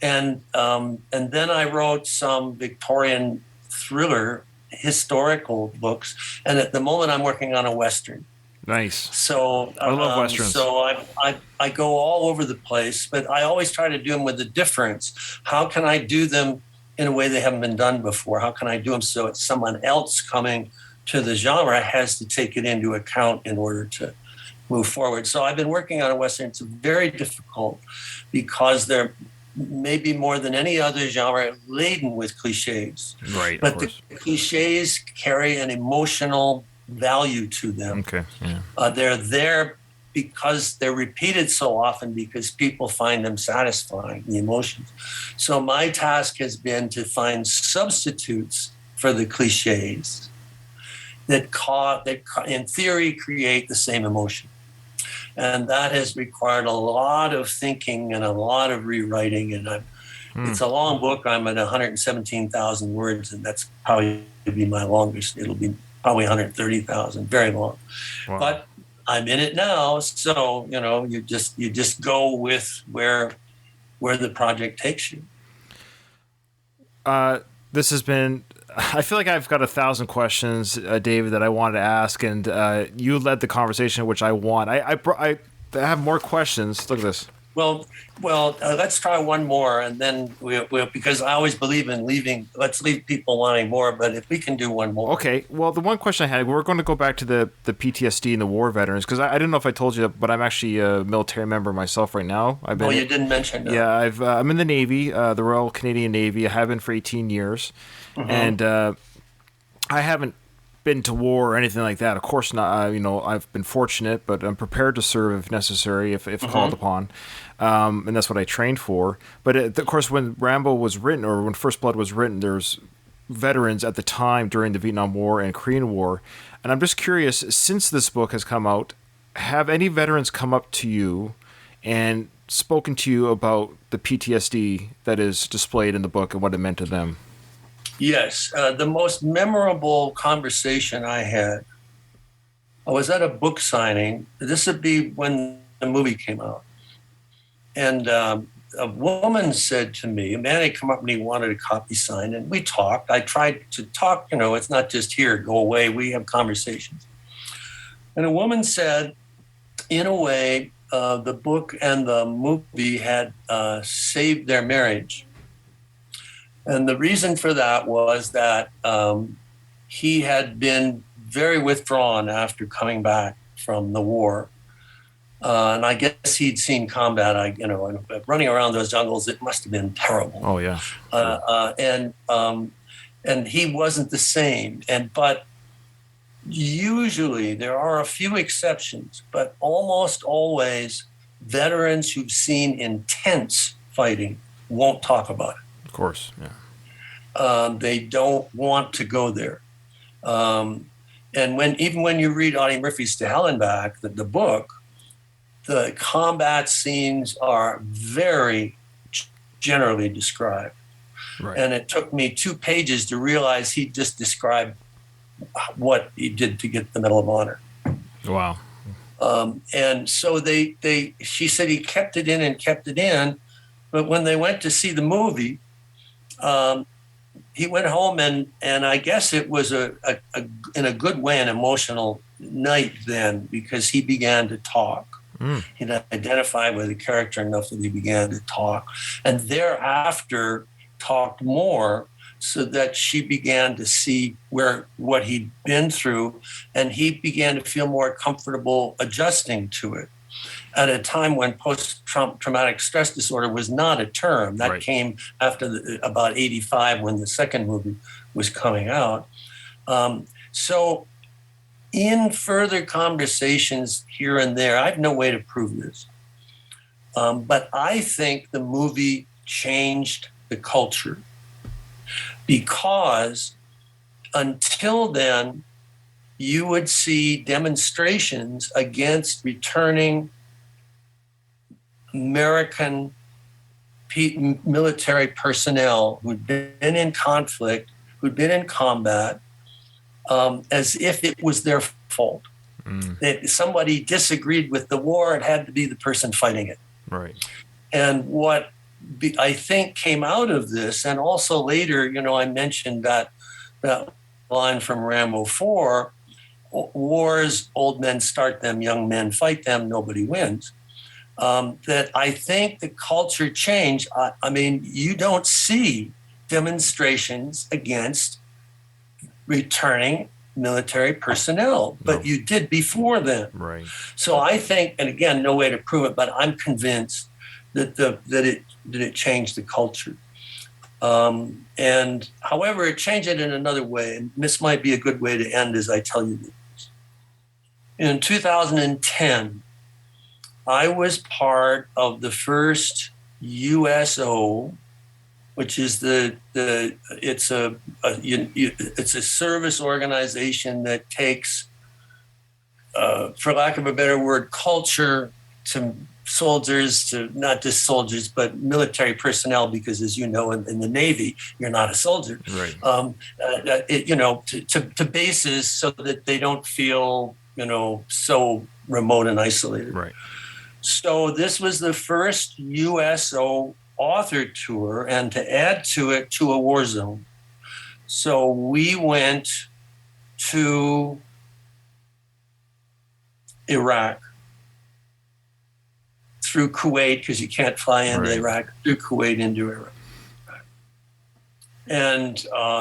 And then I wrote some Victorian thriller historical books. And at the moment, I'm working on a Western. Nice. So I love Westerns. So I go all over the place, but I always try to do them with a difference. How can I do them in a way they haven't been done before? How can I do them so it's someone else coming to the genre has to take it into account in order to move forward? So I've been working on a Western. It's very difficult because they're maybe more than any other genre laden with cliches. Right. But the cliches carry an emotional value to them. Okay. Yeah. They're there because they're repeated so often because people find them satisfying, the emotions. So my task has been to find substitutes for the cliches that in theory create the same emotion. And that has required a lot of thinking and a lot of rewriting. And it's a long book. I'm at 117,000 words, and that's probably be my longest. It'll be probably 130,000, very long. Wow. But I'm in it now, so you just go with where the project takes you. This has been. I feel like I've got 1,000 questions, David, that I wanted to ask, and you led the conversation, which I want. I have more questions. Look at this. Well, let's try one more, and then we'll because I always believe in leaving. Let's leave people wanting more, but if we can do one more. Okay. Well, the one question I had, we're going to go back to the PTSD and the war veterans, because I didn't know if I told you that, but I'm actually a military member myself right now. You didn't mention that. Yeah, I'm in the Navy, the Royal Canadian Navy. I have been for 18 years, and I haven't been to war or anything like that. Of course not. I've been fortunate, but I'm prepared to serve if necessary, if called upon. And that's what I trained for. But of course, when Rambo was written, or when First Blood was written, there's veterans at the time during the Vietnam War and Korean War. And I'm just curious, since this book has come out, have any veterans come up to you and spoken to you about the PTSD that is displayed in the book and what it meant to them? Yes. The most memorable conversation I had, I was at a book signing. This would be when the movie came out. And a woman said to me, a man had come up and he wanted a copy signed, and we talked. I tried to talk, it's not just here, go away. We have conversations. And a woman said, in a way, the book and the movie had saved their marriage. And the reason for that was that he had been very withdrawn after coming back from the war. And I guess he'd seen combat, and running around those jungles, it must have been terrible. Oh, yeah. Sure. And he wasn't the same. But usually there are a few exceptions, but almost always veterans who've seen intense fighting won't talk about it. Of course, yeah. They don't want to go there. And even when you read Audie Murphy's To Hell and Back, the book, the combat scenes are very generally described. Right. And it took me 2 pages to realize he just described what he did to get the Medal of Honor. Wow. And so she said he kept it in, but when they went to see the movie, he went home and I guess it was in a good way an emotional night then, because he began to talk. He'd identify with the character enough that he began to talk, and thereafter talked more, so that she began to see what he'd been through, and he began to feel more comfortable adjusting to it. At a time when post-traumatic stress disorder was not a term. That came after about 85, when the second movie was coming out. So in further conversations here and there, I have no way to prove this, but I think the movie changed the culture, because until then, you would see demonstrations against returning American military personnel who'd been in conflict, who'd been in combat, as if it was their fault. That somebody disagreed with the war, it had to be the person fighting it. Right. And what I think came out of this, and also later, I mentioned that line from Rambo 4, wars, old men start them, young men fight them, nobody wins. That I think the culture changed. I mean, you don't see demonstrations against returning military personnel, but you did before then. Right. So I think, and again, no way to prove it, but I'm convinced that it changed the culture. And however, it changed it in another way, and this might be a good way to end as I tell you this. In 2010, I was part of the first USO, which is it's a service organization that takes, for lack of a better word, culture to soldiers, to not just soldiers, but military personnel, because as you know, in the Navy, you're not a soldier. Right. To bases so that they don't feel, so remote and isolated. Right. So this was the first USO author tour, and to add to it, to a war zone. So we went to Iraq, through Kuwait, because you can't fly into Iraq, through Kuwait into Iraq. And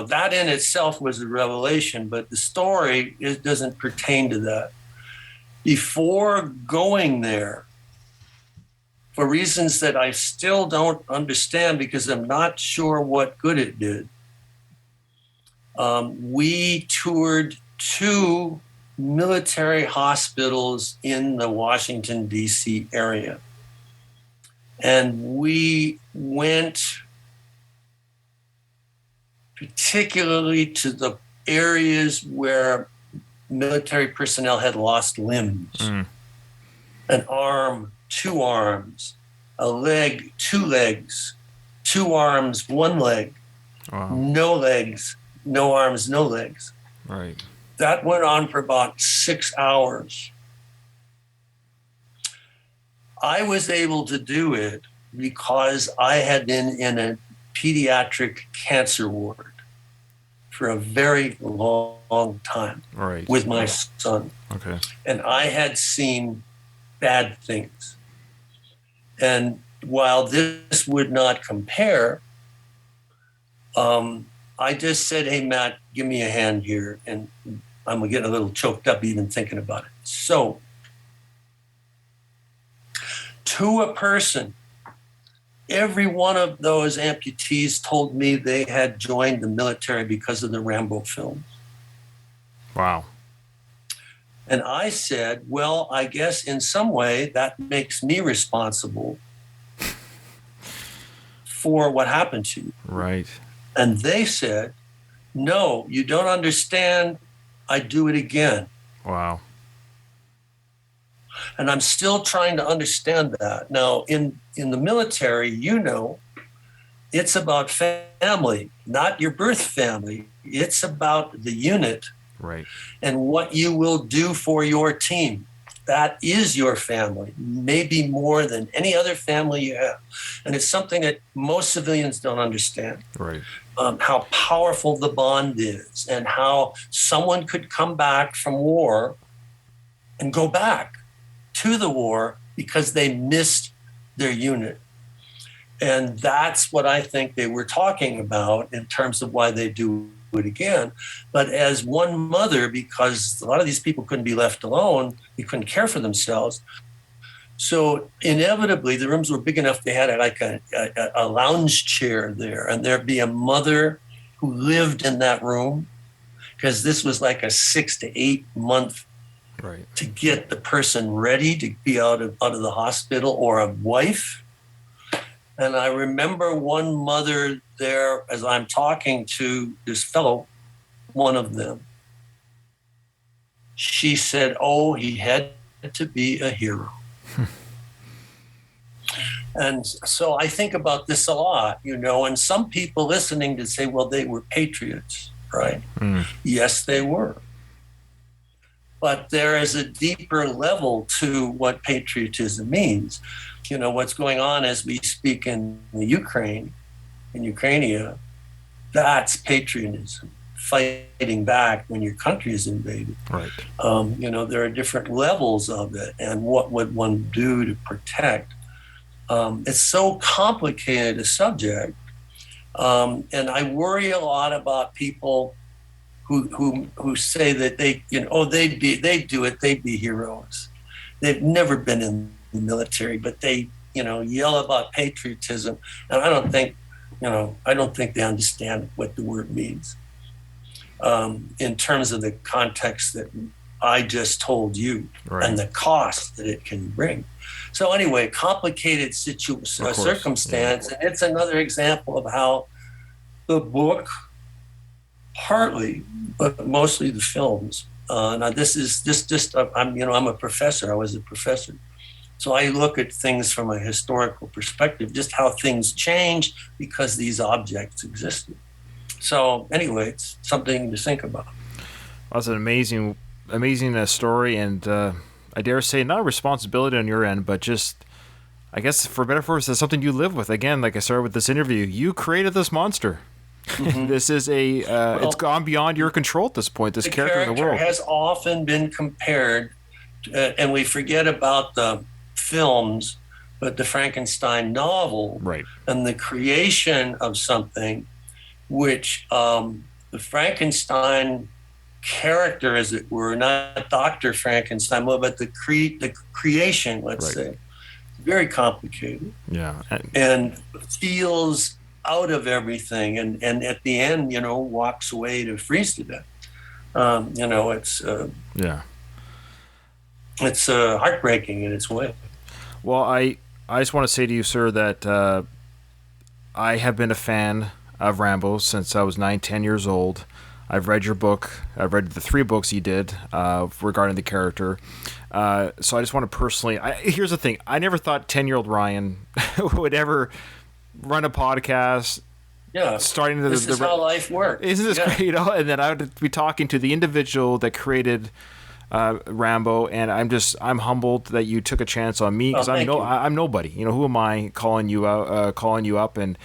that in itself was a revelation, but the story doesn't pertain to that. Before going there, for reasons that I still don't understand, because I'm not sure what good it did, we toured 2 military hospitals in the Washington, D.C. area. And we went particularly to the areas where military personnel had lost limbs. An arm, 2 arms, a leg, 2 legs, 2 arms, 1 leg, no legs, no arms, no legs. Right. That went on for about 6 hours. I was able to do it because I had been in a pediatric cancer ward for a very long time with my son. Okay. And I had seen bad things. And while this would not compare, I just said, hey, Matt, give me a hand here. And I'm getting a little choked up even thinking about it. So, to a person, every one of those amputees told me they had joined the military because of the Rambo films. Wow. And I said, well, I guess in some way that makes me responsible for what happened to you. Right. And they said, no, you don't understand. I'd do it again. Wow. And I'm still trying to understand that. Now, in the military, it's about family, not your birth family. It's about the unit. Right. And what you will do for your team. That is your family, maybe more than any other family you have. And it's something that most civilians don't understand. Right. How powerful the bond is, and how someone could come back from war and go back to the war because they missed their unit. And that's what I think they were talking about in terms of why they do it again. But as one mother, because a lot of these people couldn't be left alone, they couldn't care for themselves. So inevitably, the rooms were big enough. They had like a lounge chair there, and there'd be a mother who lived in that room, because this was like a 6 to 8 month to get the person ready to be out of the hospital, or a wife. And I remember one mother there, as I'm talking to this fellow, one of them, she said, oh, he had to be a hero. And so I think about this a lot, and some people listening to say, well, they were patriots, right? Yes, they were. But there is a deeper level to what patriotism means. What's going on as we speak in the Ukraine, in Ukraine, that's patriotism, fighting back when your country is invaded. Right. There are different levels of it, and what would one do to protect? It's so complicated a subject, and I worry a lot about people who say that they'd do it, they'd be heroes. They've never been in the military, but they yell about patriotism, and I don't think they understand what the word means in terms of the context that I just told you, and the cost that it can bring. So anyway, complicated circumstance, and it's another example of how the book, partly, but mostly the films. Now this is just I'm a professor. I was a professor. So I look at things from a historical perspective, just how things change because these objects existed. So anyway, it's something to think about. Well, that's an amazing story, and I dare say not a responsibility on your end, but just, I guess, for better or for worse, it's something you live with. Again, like I started with this interview, you created this monster. Mm-hmm. This is it's gone beyond your control at this point, this character in the world. Has often been compared, and we forget about the films, but the Frankenstein novel, and the creation of something which the Frankenstein character, as it were, not Dr. Frankenstein, but the creation, let's say, very complicated. Yeah. And feels out of everything, and at the end, walks away to freeze to death. It's heartbreaking in its way. Well, I just want to say to you, sir, that I have been a fan of Rambo since I was 9-10 years old. I've read your book. I've read the 3 books you did regarding the character. So I just want to personally... here's the thing. I never thought 10-year-old Ryan would ever run a podcast. Yeah, starting this is how life works. Isn't this great? And then I would be talking to the individual that created Rambo, and I'm humbled that you took a chance on me, because I'm nobody. Who am I calling you up and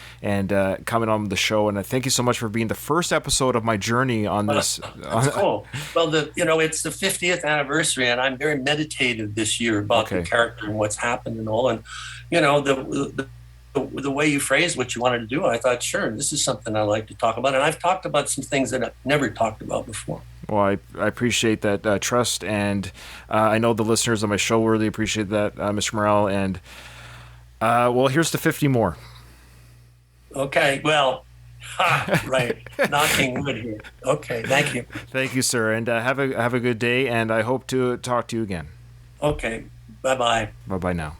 coming on the show? And I thank you so much for being the first episode of my journey on this. That's cool. Well, it's the 50th anniversary, and I'm very meditative this year about the character and what's happened and all. And the way you phrased what you wanted to do, I thought, sure, this is something I like to talk about. And I've talked about some things that I've never talked about before. Well, I appreciate that trust, and I know the listeners on my show really appreciate that, Mr. Morrell. And well, here's to 50 more. Okay, well, right, knocking wood here. Okay, thank you. Thank you, sir, and have a good day, and I hope to talk to you again. Okay, bye-bye. Bye-bye now.